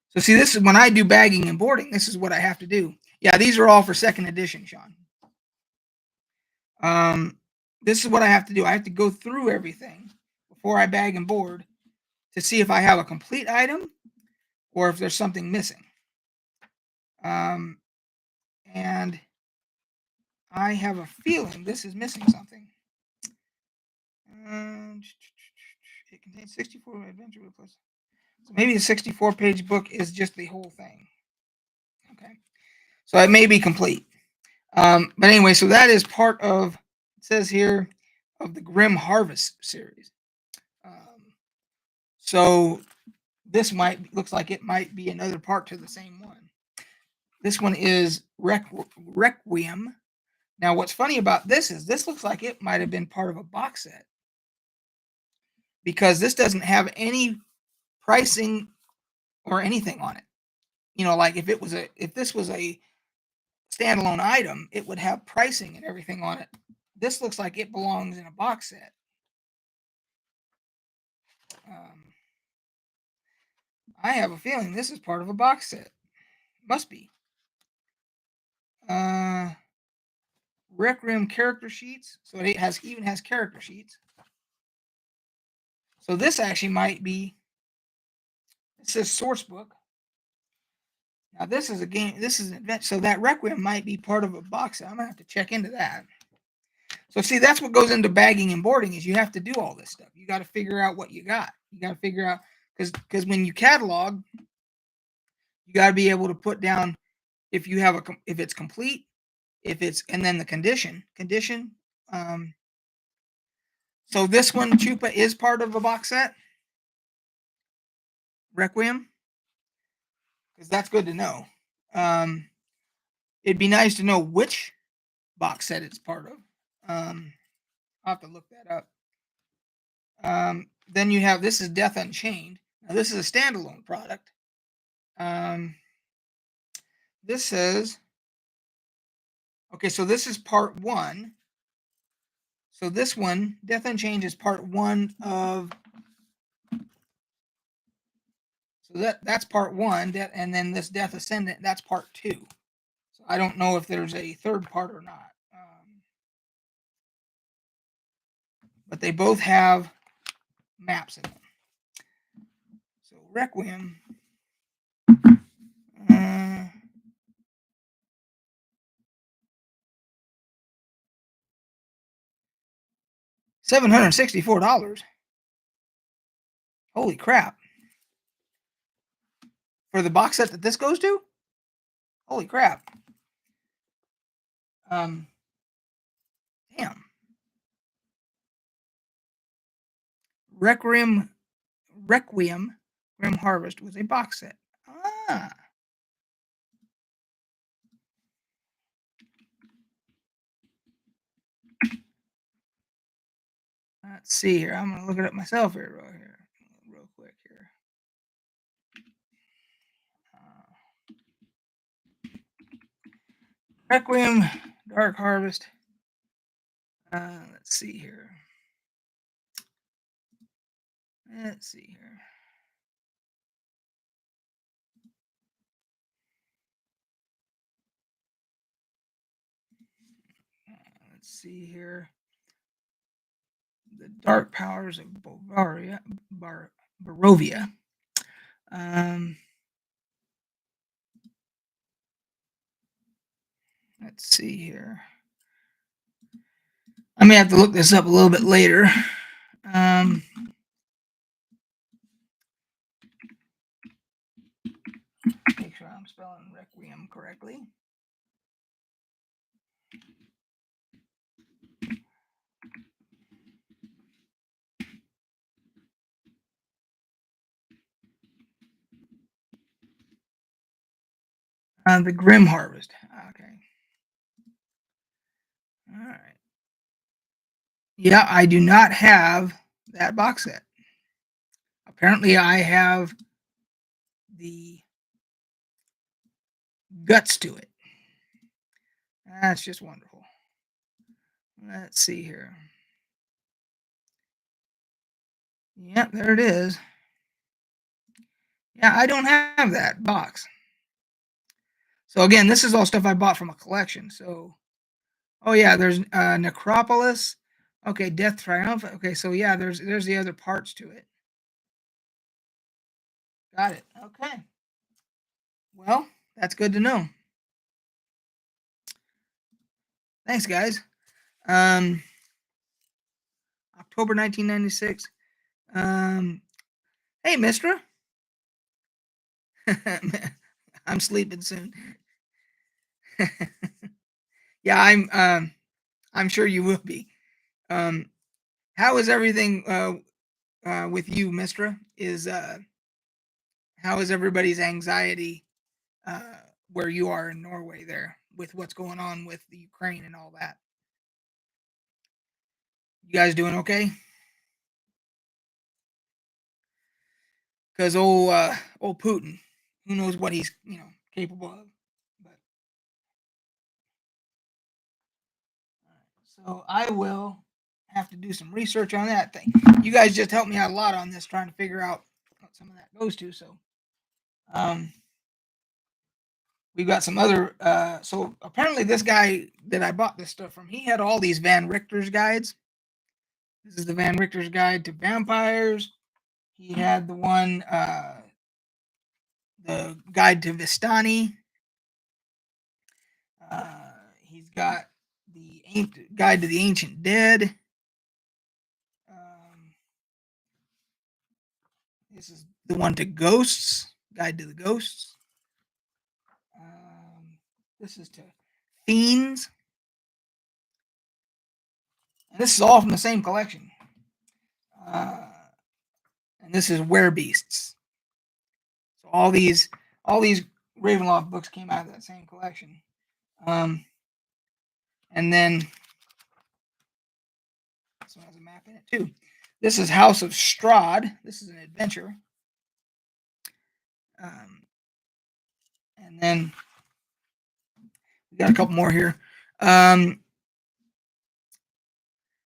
So see, this is when I do bagging and boarding, this is what I have to do. Yeah, these are all for second edition, Sean. This is what I have to do. I have to go through everything before I bag and board to see if I have a complete item or if there's something missing. And I have a feeling this is missing something. It contains 64 adventure plus. So maybe the 64-page book is just the whole thing. Okay, so it may be complete. But anyway, so that is part of, it says here, of the Grim Harvest series. So this looks like it might be another part to the same one. This one is Requiem. Now, what's funny about this is this looks like it might have been part of a box set, because this doesn't have any pricing or anything on it. You know, like if this was a standalone item, it would have pricing and everything on it. This looks like it belongs in a box set. I have a feeling this is part of a box set. Must be. Requiem character sheets. So it even has character sheets. So this actually might be. It says source book. Now this is a game. This is an event. So that Requiem might be part of a box set. I'm gonna have to check into that. So see, that's what goes into bagging and boarding, is you have to do all this stuff. You got to figure out what you got. You got to figure out, because when you catalog, you got to be able to put down if you have if it's complete, and then the condition. So this one, Chupa, is part of a box set, Requiem, because that's good to know. It'd be nice to know which box set it's part of. I'll have to look that up. Then you have, this is Death Unchained. Now this is a standalone product. This says, okay, so this is part 1. So this one, Death Unchained, is part 1 of. So that's part 1, and then this Death Ascendant, that's part 2. So I don't know if there's a third part or not. But they both have maps in them. So Requiem. $764. Holy crap. For the box set that this goes to? Holy crap. Damn. Requiem Grim Harvest was a box set. Let's see here. I'm gonna look it up myself real quick here. Requiem Dark Harvest. Let's see here. Let's see here. Let's see here. The Dark Powers of Barovia. Let's see here. I may have to look this up a little bit later. Make sure I'm spelling Requiem correctly. The Grim Harvest. Okay. All right. Yeah, I do not have that box set. Apparently, I have the guts to it. That's just wonderful. Let's see here. Yep, there it is. Yeah, I don't have that box. So again, this is all stuff I bought from a collection. So, oh yeah, there's Necropolis. Okay, Death Triumphant. Okay, so yeah, there's the other parts to it. Got it. Okay. Well, that's good to know. Thanks, guys. October 1996. Hey, Mister. I'm sleeping soon. Yeah, I'm sure you will be. Um, how is everything with you, Mister? Is how is everybody's anxiety uh, where you are in Norway there with what's going on with the Ukraine and all that? You guys doing okay? Because old Putin, who knows what he's capable of. But so I will have to do some research on that thing. You guys just helped me out a lot on this, trying to figure out what some of that goes to. So um, we've got some other. So apparently, this guy that I bought this stuff from, he had all these Van Richter's guides. This is the Van Richter's Guide to Vampires. He had the one, the Guide to Vistani. He's got the Guide to the Ancient Dead. This is the one to Ghosts, Guide to the Ghosts. This is to Fiends. And this is all from the same collection. And this is Werebeasts. So all these Ravenloft books came out of that same collection. And then this one has a map in it too. This is House of Strahd. This is an adventure. And then we got a couple more here.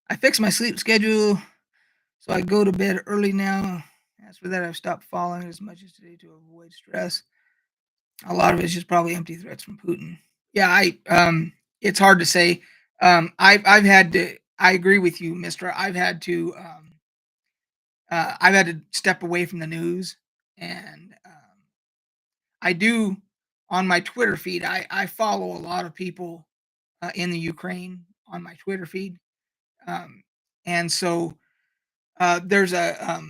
I fixed my sleep schedule, so I go to bed early now. As for that, I've stopped following as much as today to avoid stress. A lot of it's just probably empty threats from Putin. Yeah, it's hard to say. I've had to. I agree with you, Mister. I've had to step away from the news, and I do on my Twitter feed. I follow a lot of people in the Ukraine on my Twitter feed, and so there's a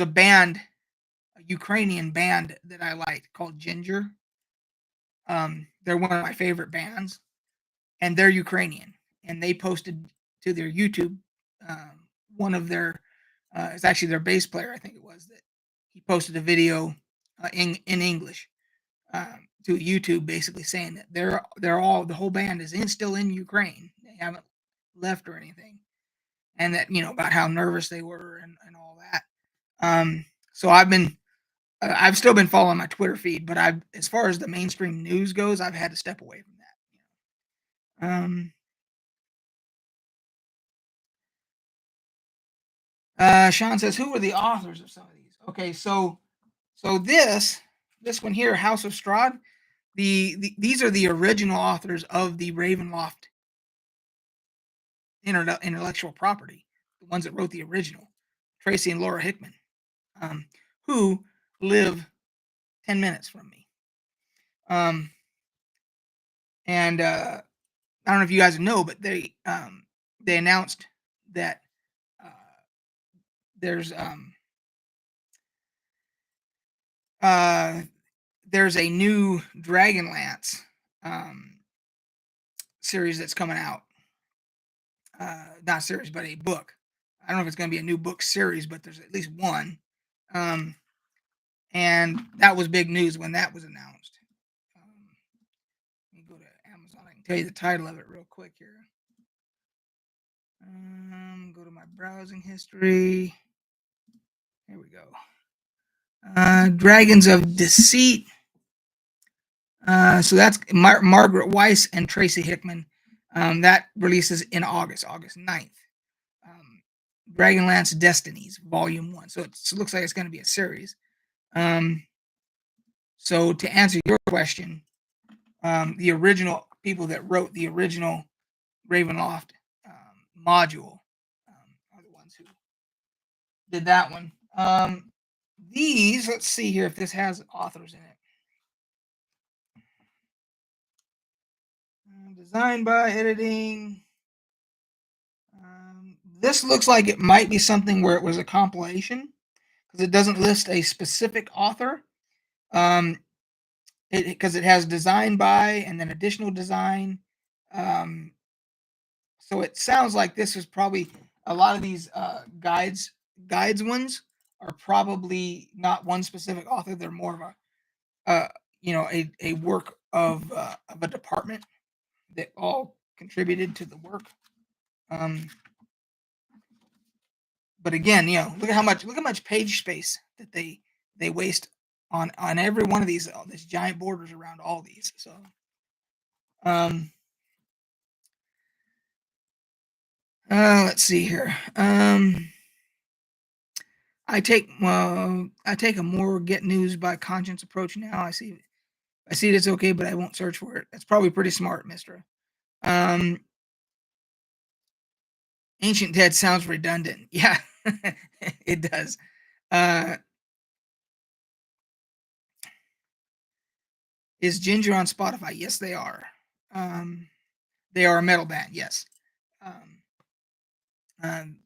band, a Ukrainian band that I like called Ginger. They're one of my favorite bands, and they're Ukrainian. And they posted to their YouTube one of their it's actually their bass player, I think it was, that he posted a video in English to YouTube, basically saying that they're all the whole band is still in Ukraine. They haven't left or anything, and that about how nervous they were and all that. So I've still been following my Twitter feed, but as far as the mainstream news goes, I've had to step away from that. Sean says, "Who were the authors of some of these?" Okay, so this one here, House of Strahd, these are the original authors of the Ravenloft intellectual property, the ones that wrote the original, Tracy and Laura Hickman, who live 10 minutes from me. And I don't know if you guys know, but they announced that there's a new Dragonlance series that's coming out. Not series, but a book. I don't know if it's going to be a new book series, but there's at least one. And that was big news when that was announced. Let me go to Amazon. I can tell you the title of it real quick here. Go to my browsing history. Here we go. Dragons of Deceit. So that's Margaret Weiss and Tracy Hickman. That releases in August 9th. Dragonlance Destinies, Volume 1. So it looks like it's going to be a series. So to answer your question, the original people that wrote the original Ravenloft module are the ones who did that one. These, let's see here if this has authors in it. Designed by editing. This looks like it might be something where it was a compilation because it doesn't list a specific author. Because it has designed by and then additional design. So it sounds like this is probably a lot of these guides ones are probably not one specific author. They're more of a work of a department that all contributed to the work. But again, look how much page space that they waste on every one of these giant borders around all these. So let's see here. I take a more get news by conscience approach now. I see it's okay, but I won't search for it. That's probably pretty smart, Mister. Ancient Dead sounds redundant. Yeah, it does. Is Ginger on Spotify? Yes, they are. They are a metal band. Yes.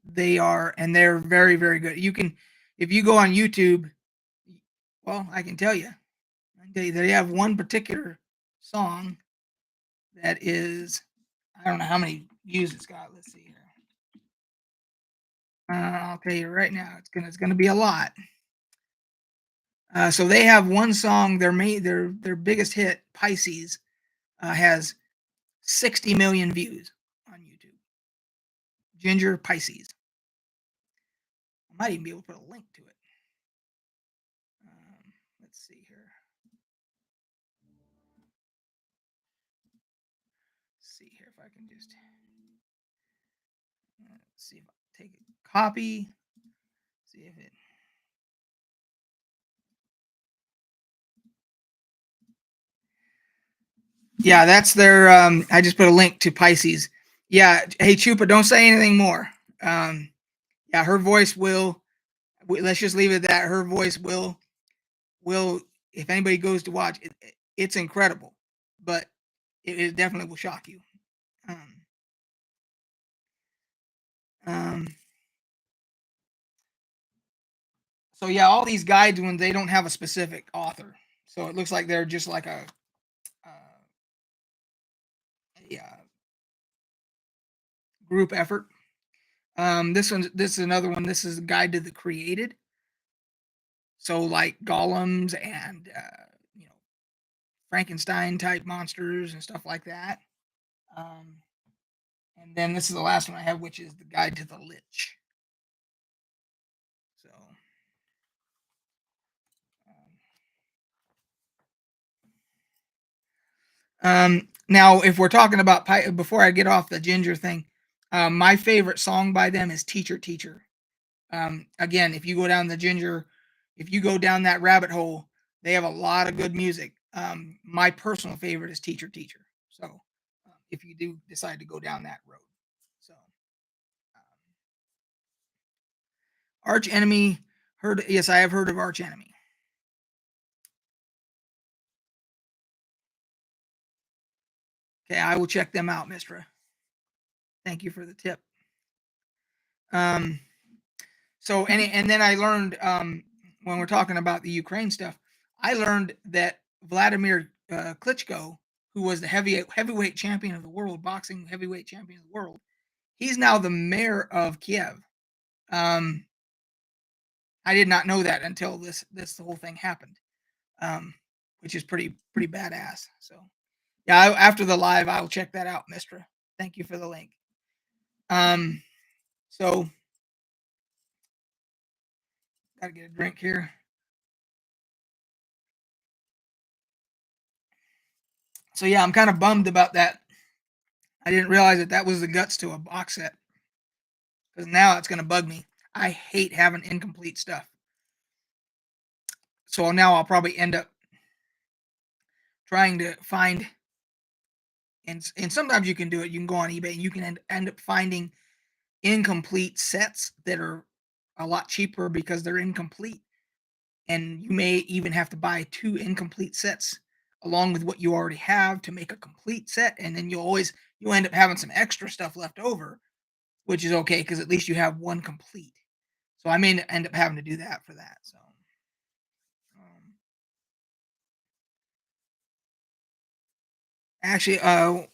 They are, and they're very, very good. You can, if you go on YouTube, well, I can tell you, they have one particular song that is, I don't know how many views it's got. Let's see here. I'll tell you right now, it's gonna be a lot. So they have one song. Their biggest hit, Pisces, has 60 million views on YouTube. Ginger Pisces. I might even be able to put a link to it. Let's see here. See here if I can just see if I take a copy. See if it. Yeah, that's their. I just put a link to Pisces. Yeah, hey Chupa, don't say anything more. Yeah, her voice will. Let's just leave it at that. Her voice will. If anybody goes to watch it, it's incredible, but it definitely will shock you. So yeah, all these guides when they don't have a specific author, so it looks like they're just like a group effort. This is another one. This is a guide to the created. So like golems and Frankenstein type monsters and stuff like that. And then this is the last one I have, which is the guide to the Lich. So now if we're talking about before I get off the Ginger thing, my favorite song by them is Teacher Teacher. Again, if you go down the Ginger, if you go down that rabbit hole, they have a lot of good music. My personal favorite is Teacher Teacher. So if you do decide to go down that road. So Arch Enemy, yes, I have heard of Arch Enemy. Okay, I will check them out, Mistra. Thank you for the tip. So and then I learned when we're talking about the Ukraine stuff, I learned that Vladimir Klitschko, who was the heavyweight champion of the world, boxing heavyweight champion of the world, he's now the mayor of Kiev. I did not know that until this whole thing happened, which is pretty badass. So yeah, after the live, I'll check that out, Mistra. Thank you for the link. So gotta get a drink here. So yeah, I'm kind of bummed about that. I didn't realize that was the guts to a box set. Because now it's going to bug me. I hate having incomplete stuff. So now I'll probably end up trying to find, and sometimes you can do it. You can go on eBay and you can end up finding incomplete sets that are a lot cheaper because they're incomplete. And you may even have to buy 2 incomplete sets along with what you already have to make a complete set, and then you'll end up having some extra stuff left over, which is okay because at least you have 1 complete. So I may end up having to do that for that, so, um, actually,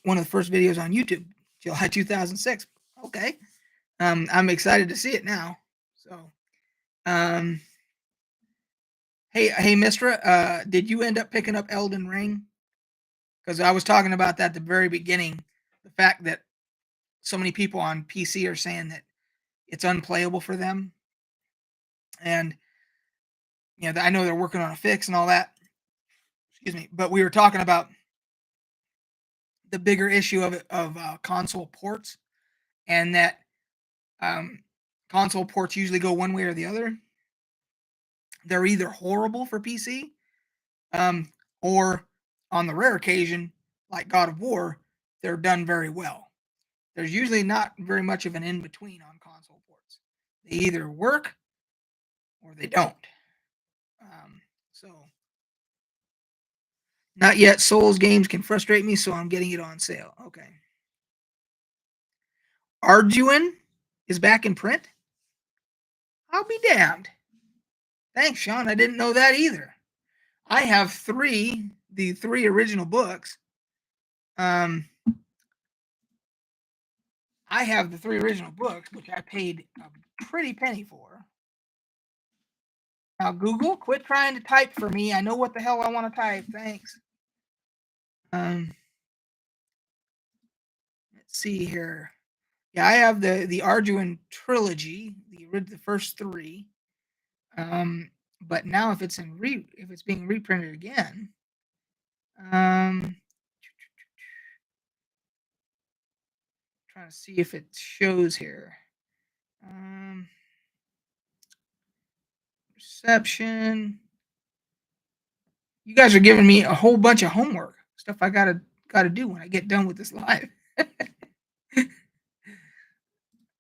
one of the first videos on YouTube, July 2006. Okay. I'm excited to see it now. So, um, hey, Mistra, did you end up picking up Elden Ring? Because I was talking about that at the very beginning, the fact that so many people on PC are saying that it's unplayable for them, and I know they're working on a fix and all that. Excuse me, but we were talking about the bigger issue of console ports, and that um, console ports usually go one way or the other. They're either horrible for PC, um, or on the rare occasion, like God of War, they're done very well. There's usually not very much of an in between on console ports. They either work or they don't. So, not yet. Souls games can frustrate me, so I'm getting it on sale. Okay. Arduin is back in print. I'll be damned. Thanks, Sean. I didn't know that either. I have the 3 original books. I have the 3 original books, which I paid a pretty penny for. Now, Google, quit trying to type for me. I know what the hell I want to type. Thanks. Let's see here. Yeah, I have the Arduin trilogy, the first 3. But now if it's being reprinted again, trying to see if it shows here. Reception. You guys are giving me a whole bunch of homework stuff I gotta do when I get done with this live.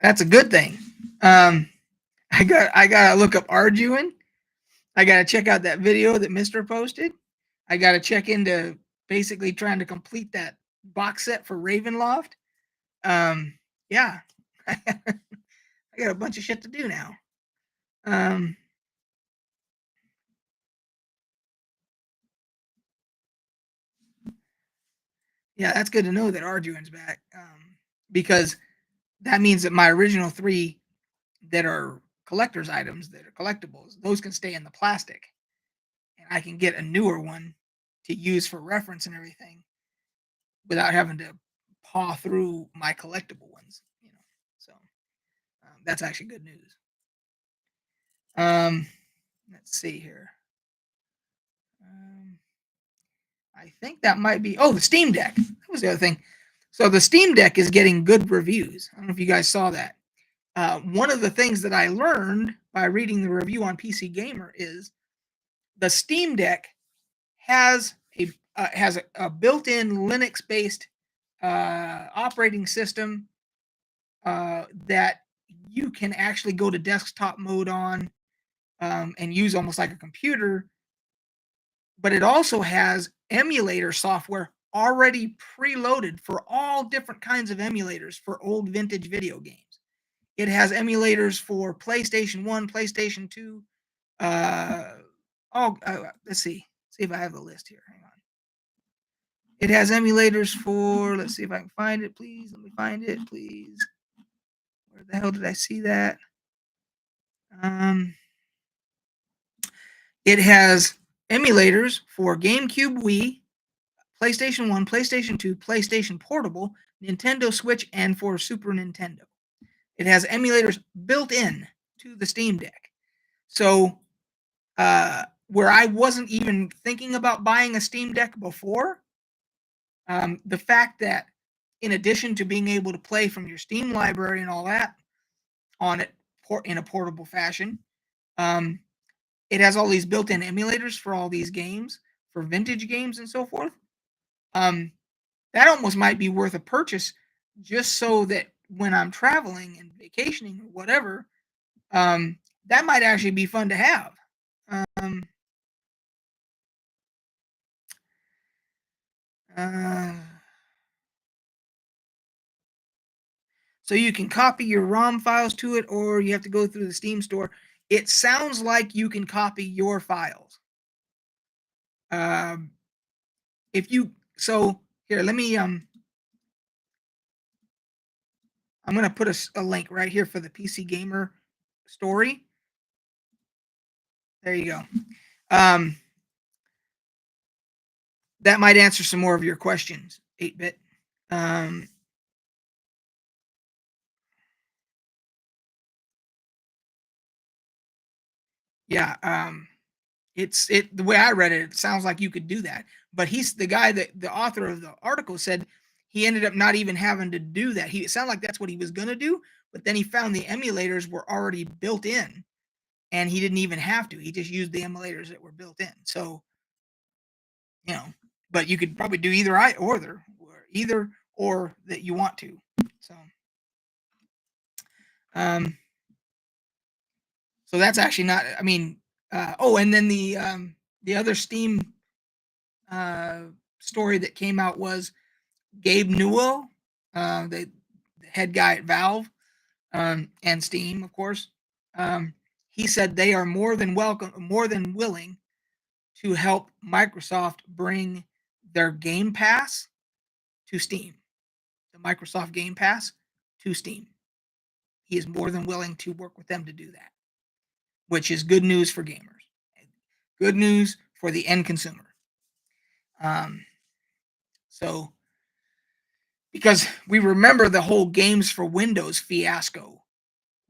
That's a good thing. I gotta look up Arduin. I gotta check out that video that Mister posted. I gotta check into basically trying to complete that box set for Ravenloft. Yeah, I got a bunch of shit to do now. Yeah, that's good to know that Arduin's back, because that means that my original 3 that are collector's items, that are collectibles, those can stay in the plastic, and I can get a newer one to use for reference and everything without having to paw through my collectible ones. So that's actually good news. Let's see here. I think that might be. Oh, the Steam Deck. That was the other thing. So the Steam Deck is getting good reviews. I don't know if you guys saw that. One of the things that I learned by reading the review on PC Gamer is the Steam Deck has a built-in Linux-based operating system that you can actually go to desktop mode on, and use almost like a computer. But it also has emulator software already preloaded for all different kinds of emulators for old vintage video games. It has emulators for PlayStation 1, PlayStation 2. Let's see. See if I have the list here. Hang on. It has emulators for, let's see if I can find it, please. Let me find it, please. Where the hell did I see that? It has emulators for GameCube, Wii, PlayStation 1, PlayStation 2, PlayStation Portable, Nintendo Switch, and for Super Nintendo. It has emulators built in to the Steam Deck. So, where I wasn't even thinking about buying a Steam Deck before, the fact that in addition to being able to play from your Steam library and all that on it in a portable fashion, it has all these built-in emulators for all these games, for vintage games and so forth. Um, that almost might be worth a purchase just so that when I'm traveling and vacationing or whatever, um, that might actually be fun to have. Um, uh, so you can copy your ROM files to it, or you have to go through the Steam store. It sounds like you can copy your files. Um, if you so here, let me I'm gonna put a link right here for the PC Gamer story. There you go. Um, that might answer some more of your questions, 8-bit. Um, yeah, the way I read it, it sounds like you could do that. But he's the guy that the author of the article said he ended up not even having to do that. It sounded like that's what he was gonna do, but then he found the emulators were already built in, and he didn't even have to. He just used the emulators that were built in. So, you know, but you could probably do either or that you want to. So, um, so that's actually not. I mean, and then the other Steam uh, story that came out was Gabe Newell, the head guy at Valve, and Steam, of course. Um, he said they are more than willing to help Microsoft bring their Game Pass to Steam, the Microsoft Game Pass to Steam. He is more than willing to work with them to do that, which is good news for gamers, good news for the end consumer. Um, so, because we remember the whole games for Windows fiasco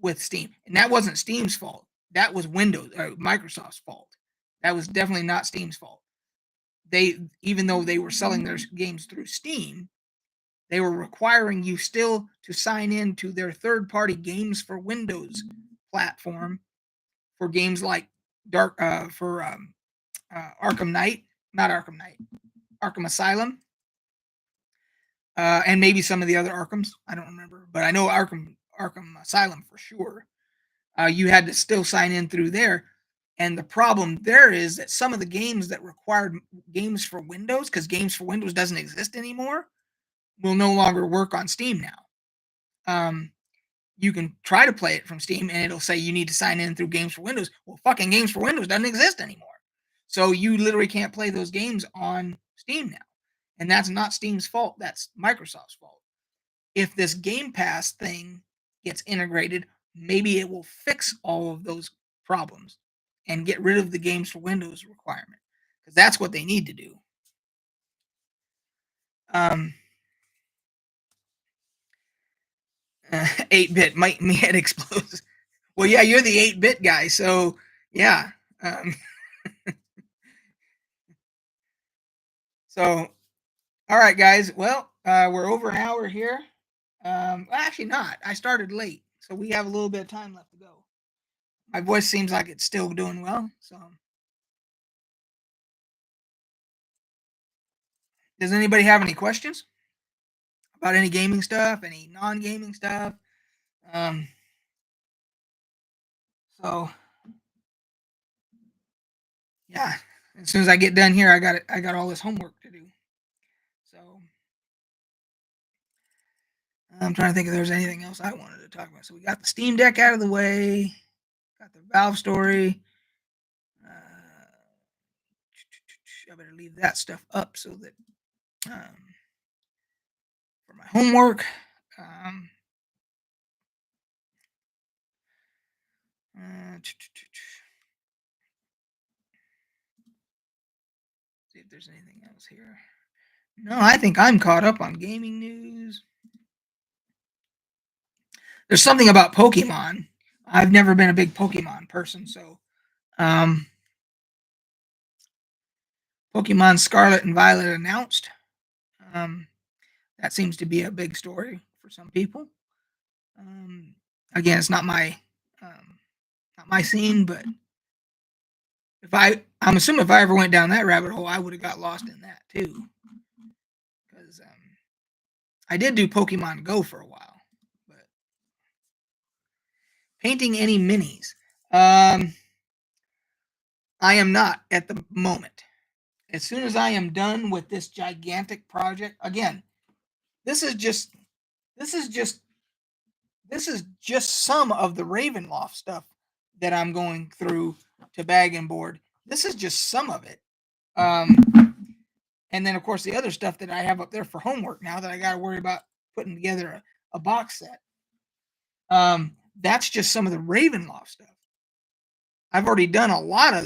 with Steam, and that wasn't Steam's fault. That was Microsoft's fault. That was definitely not Steam's fault. Even though they were selling their games through Steam, they were requiring you still to sign in to their third-party games for Windows platform for games like Arkham Knight, not Arkham Knight, Arkham Asylum, and maybe some of the other Arkhams. I don't remember, but I know Arkham Asylum for sure. You had to still sign in through there. And the problem there is that some of the games that required games for Windows, because games for Windows doesn't exist anymore, will no longer work on Steam now. You can try to play it from Steam and it'll say you need to sign in through Games for Windows. Well, fucking Games for Windows doesn't exist anymore. So you literally can't play those games on Steam now. And that's not Steam's fault. That's Microsoft's fault. If this Game Pass thing gets integrated, maybe it will fix all of those problems and get rid of the Games for Windows requirement, because that's what they need to do. 8-bit, my head explodes. Well, yeah, you're the 8-bit guy, so yeah. So, all right, guys. Well, we're over an hour here. Actually, not. I started late, so we have a little bit of time left to go. My voice seems like it's still doing well. So, does anybody have any questions about any gaming stuff, any non-gaming stuff? Um, so, yeah. As soon as I get done here, I got all this homework to do. So, I'm trying to think if there's anything else I wanted to talk about. So we got the Steam Deck out of the way, got the Valve story. I better leave that stuff up so that for my homework. See if there's anything else here. No, I think I'm caught up on gaming news. There's something about Pokemon. I've never been a big Pokemon person, so Pokemon Scarlet and Violet announced. That seems to be a big story for some people. Again, it's not my scene, but I'm assuming if I ever went down that rabbit hole, I would have got lost in that too. Because I did do Pokemon Go for a while, but painting any minis. I am not at the moment. As soon as I am done with this gigantic project, again, this is just some of the Ravenloft stuff that I'm going through to bag and board. This is just some of it. And then, of course, the other stuff that I have up there for homework now that I got to worry about putting together a box set. That's just some of the Ravenloft stuff. I've already done a lot of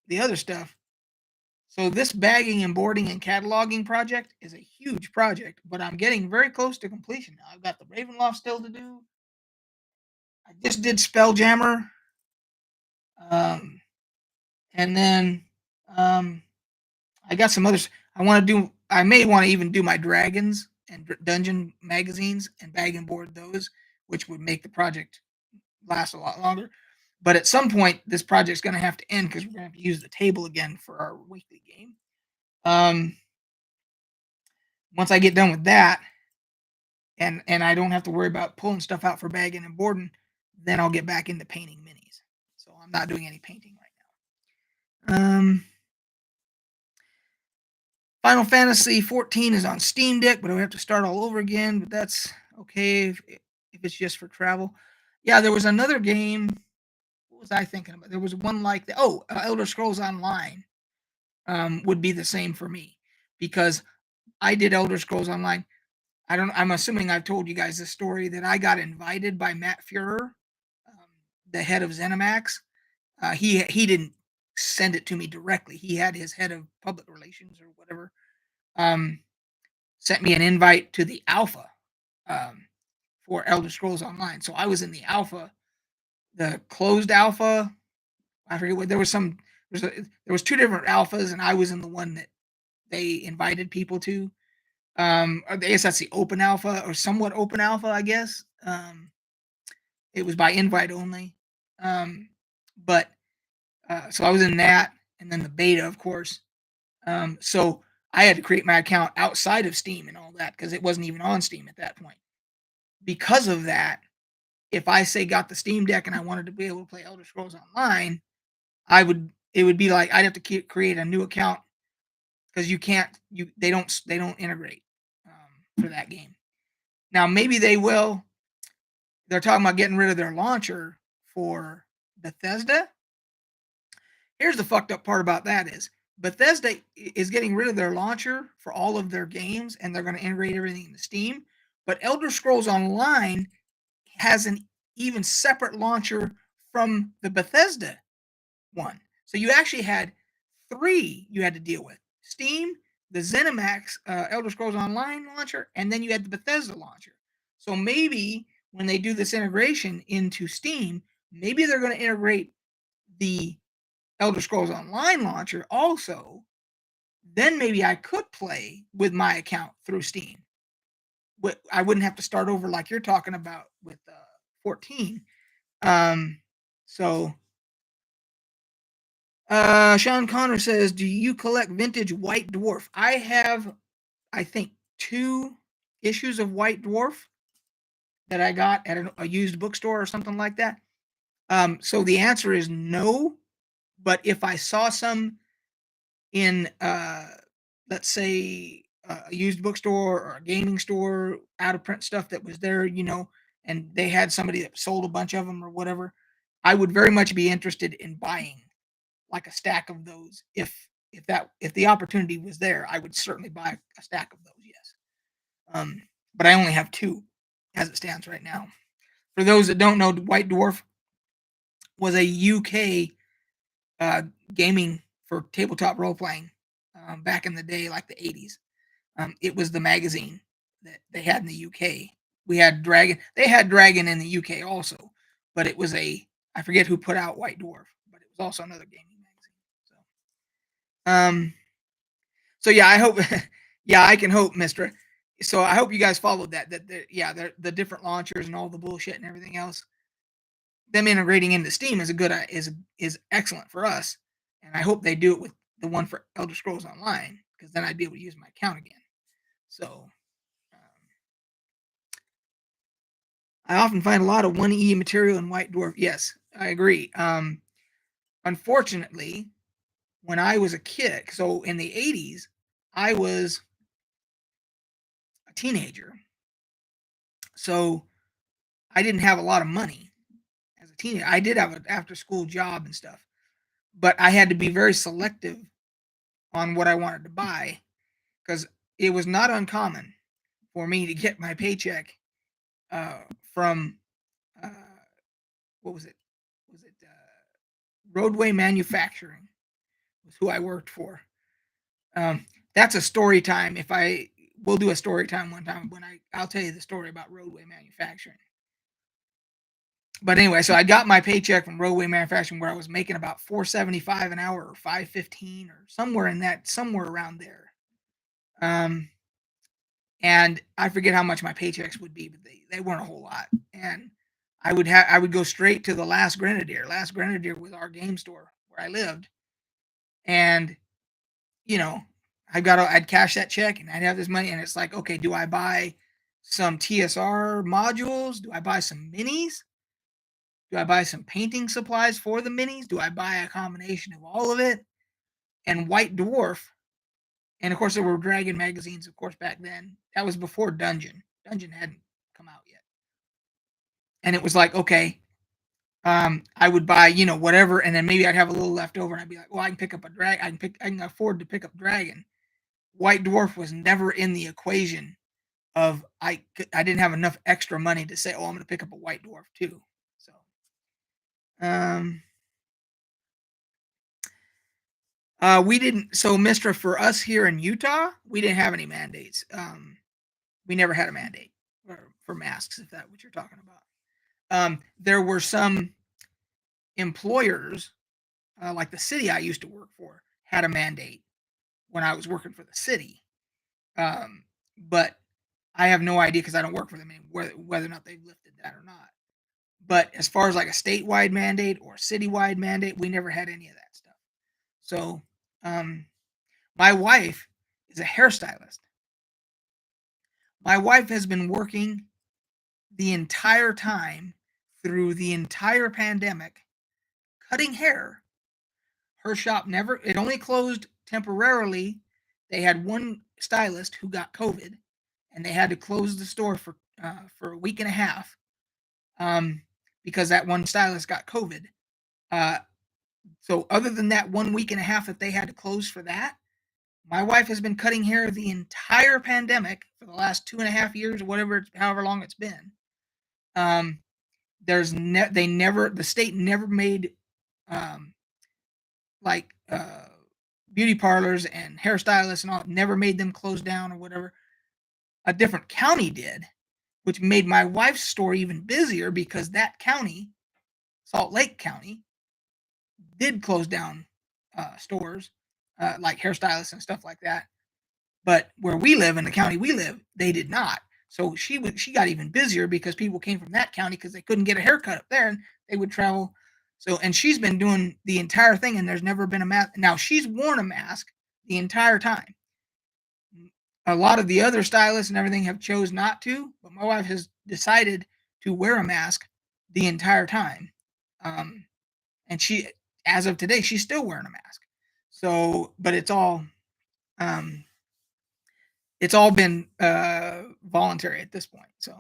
the other stuff. So this bagging and boarding and cataloging project is a huge project, but I'm getting very close to completion now. I've got the Ravenloft still to do. I just did Spelljammer. And then I got some others. I may want to even do my dragons and dungeon magazines and bag and board those, which would make the project last a lot longer. But at some point, this project's going to have to end because we're going to have to use the table again for our weekly game. Once I get done with that, and I don't have to worry about pulling stuff out for bagging and boarding, then I'll get back into painting minis. So I'm not doing any painting right now. Final Fantasy 14 is on Steam Deck, but I have to start all over again. But that's okay if it's just for travel. Yeah, there was another game. What was I thinking about? There was one like that. Oh, Elder Scrolls Online would be the same for me because I did Elder Scrolls Online. I'm assuming I've told you guys this story that I got invited by Matt Fuhrer, the head of ZeniMax. He didn't send it to me directly. He had his head of public relations or whatever sent me an invite to the alpha for Elder Scrolls Online. So I was in the alpha, the closed alpha. I forget what there was some. There was two different alphas, and I was in the one that they invited people to. I guess that's the open alpha or somewhat open alpha. I guess it was by invite only. But so I was in that, and then the beta, of course. So I had to create my account outside of Steam and all that because it wasn't even on Steam at that point. Because of that, if I say got the Steam Deck and I wanted to be able to play Elder Scrolls Online, it would be like I'd have to create a new account because they don't integrate for that game. Now maybe they will. They're talking about getting rid of their launcher for Bethesda. Here's the fucked up part about that is Bethesda is getting rid of their launcher for all of their games, and they're going to integrate everything into Steam. But Elder Scrolls Online has an even separate launcher from the Bethesda one. So you actually had three you had to deal with: Steam, the ZeniMax Elder Scrolls Online launcher, and then you had the Bethesda launcher. So maybe when they do this integration into Steam, maybe they're going to integrate the Elder Scrolls Online launcher also. Then maybe I could play with my account through Steam. I wouldn't have to start over like you're talking about with 14. So Sean Connor says, do you collect vintage White Dwarf? I have, I think, 2 issues of White Dwarf that I got at a used bookstore or something like that. So the answer is no. But if I saw some in, let's say, a used bookstore or a gaming store, out of print stuff that was there, and they had somebody that sold a bunch of them or whatever, I would very much be interested in buying like a stack of those. If the opportunity was there, I would certainly buy a stack of those. Yes. But I only have 2 as it stands right now. For those that don't know, White Dwarf was a UK gaming for tabletop role playing back in the day, like the 80s. It was the magazine that they had in the UK. We had Dragon. They had Dragon in the UK also, but it was I forget who put out White Dwarf, but it was also another gaming magazine. So yeah, I hope. Yeah, I can hope, Mister. So I hope you guys followed that. The different launchers and all the bullshit and everything else. Them integrating into Steam is is excellent for us, and I hope they do it with the one for Elder Scrolls Online, because then I'd be able to use my account again. So I often find a lot of 1E material in White Dwarf. Yes, I agree. Unfortunately, when I was a kid, so in the 80s, I was a teenager. So I didn't have a lot of money as a teenager. I did have an after school job and stuff, but I had to be very selective on what I wanted to buy, because it was not uncommon for me to get my paycheck from uh, what was it? Was it Roadway Manufacturing? Was who I worked for. That's a story time. If I We'll do a story time one time when I'll tell you the story about Roadway Manufacturing. But anyway, so I got my paycheck from Roadway Manufacturing where I was making about $4.75 an hour or $5.15 or somewhere around there. And I forget how much my paychecks would be, but they weren't a whole lot. And I would go straight to the Last Grenadier. Last Grenadier was our game store where I lived. And I'd cash that check and I'd have this money, and it's like, okay, do I buy some TSR modules? Do I buy some minis? Do I buy some painting supplies for the minis? Do I buy a combination of all of it? And White Dwarf, and of course there were Dragon magazines, of course, back then. That was before Dungeon. Dungeon hadn't come out yet. And it was like, okay, I would buy, whatever, and then maybe I'd have a little left over, and I'd be like, well, I can pick up a dragon. I can afford to pick up Dragon. White Dwarf was never in the equation of I didn't have enough extra money to say, oh, I'm going to pick up a White Dwarf too. So, we didn't. So, Mistra, for us here in Utah, we didn't have any mandates. We never had a mandate for masks, if that's what you're talking about. There were some employers, like the city I used to work for, had a mandate when I was working for the city. But I have no idea, because I don't work for them anymore, whether or not they've lifted that or not. But as far as like a statewide mandate or citywide mandate, we never had any of that stuff. So, my wife is a hairstylist. My wife has been working the entire time through the entire pandemic, cutting hair. Her shop it only closed temporarily. They had one stylist who got COVID, and they had to close the store for a week and a half, because that one stylist got COVID. So other than that 1 week and a half that they had to close for that, my wife has been cutting hair the entire pandemic for the last 2.5 years, or however long it's been. The state never made like beauty parlors and hairstylists and all, never made them close down or whatever. A different county did, which made my wife's store even busier, because that county, Salt Lake County, did close down stores, like hairstylists and stuff like that. But where we live, in the county we live, they did not. So she got even busier, because people came from that county because they couldn't get a haircut up there, and they would travel. So, and she's been doing the entire thing, and there's never been a mask. Now, she's worn a mask the entire time. A lot of the other stylists and everything have chose not to, but my wife has decided to wear a mask the entire time. And she, as of today, she's still wearing a mask. So, but it's all been voluntary at this point. So,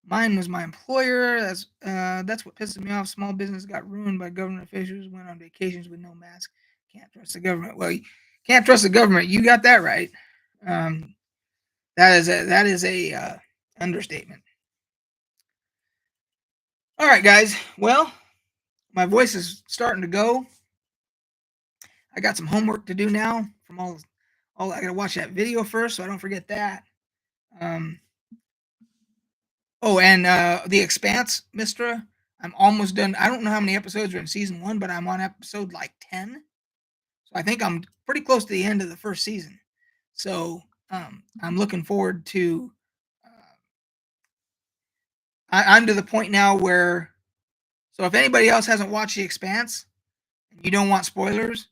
mine was my employer. That's what pisses me off. Small business got ruined by government officials. Went on vacations with no mask. Can't trust the government. Well, you can't trust the government. You got that right. That is a understatement. All right, guys. Well, my voice is starting to go. I got some homework to do now from all I gotta watch that video first, so I don't forget that. Oh, and the Expanse, Mistra. I'm almost done. I don't know how many episodes are in season 1, but I'm on episode like 10. So I think I'm pretty close to the end of the first season. So I'm looking forward to. I'm to the point now where So if anybody else hasn't watched The Expanse and you don't want spoilers,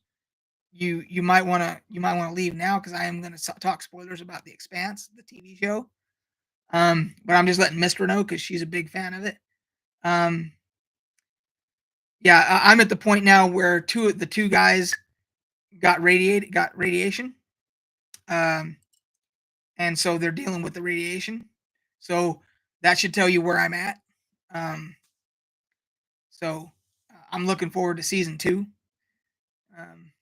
you might want to leave now, because I am going to talk spoilers about The Expanse, the TV show. But I'm just letting Mister know because she's a big fan of it. Yeah, I'm at the point now where the two guys got radiation, um, and so they're dealing with the radiation. So that should tell you where I'm at. Um, so I'm looking forward to season 2. Um,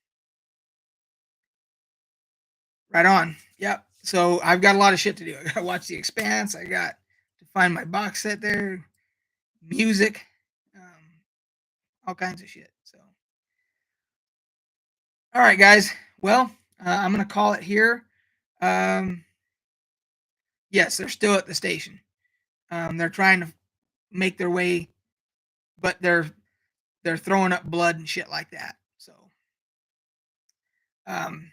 right on. Yep. So I've got a lot of shit to do. I got to watch The Expanse. I got to find my box set there, music, all kinds of shit. So, all right, guys. Well, I'm gonna call it here. Um, yes, they're still at the station. They're trying to make their way, but they're throwing up blood and shit like that. So, um,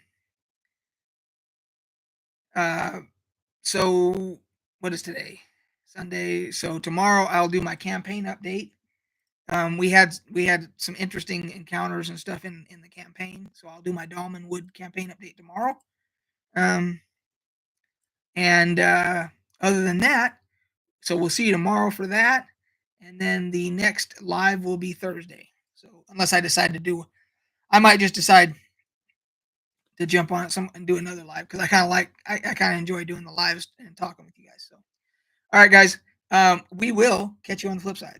uh, so what is today? Sunday. So tomorrow I'll do my campaign update. We had some interesting encounters and stuff in the campaign, so I'll do my Dalman Wood campaign update tomorrow. Um, and other than that, so we'll see you tomorrow for that, and then the next live will be Thursday. So unless I decide to do, I might just decide to jump on it and do another live, because I kind of enjoy doing the lives and talking with you guys. So, all right, guys, we will catch you on the flip side.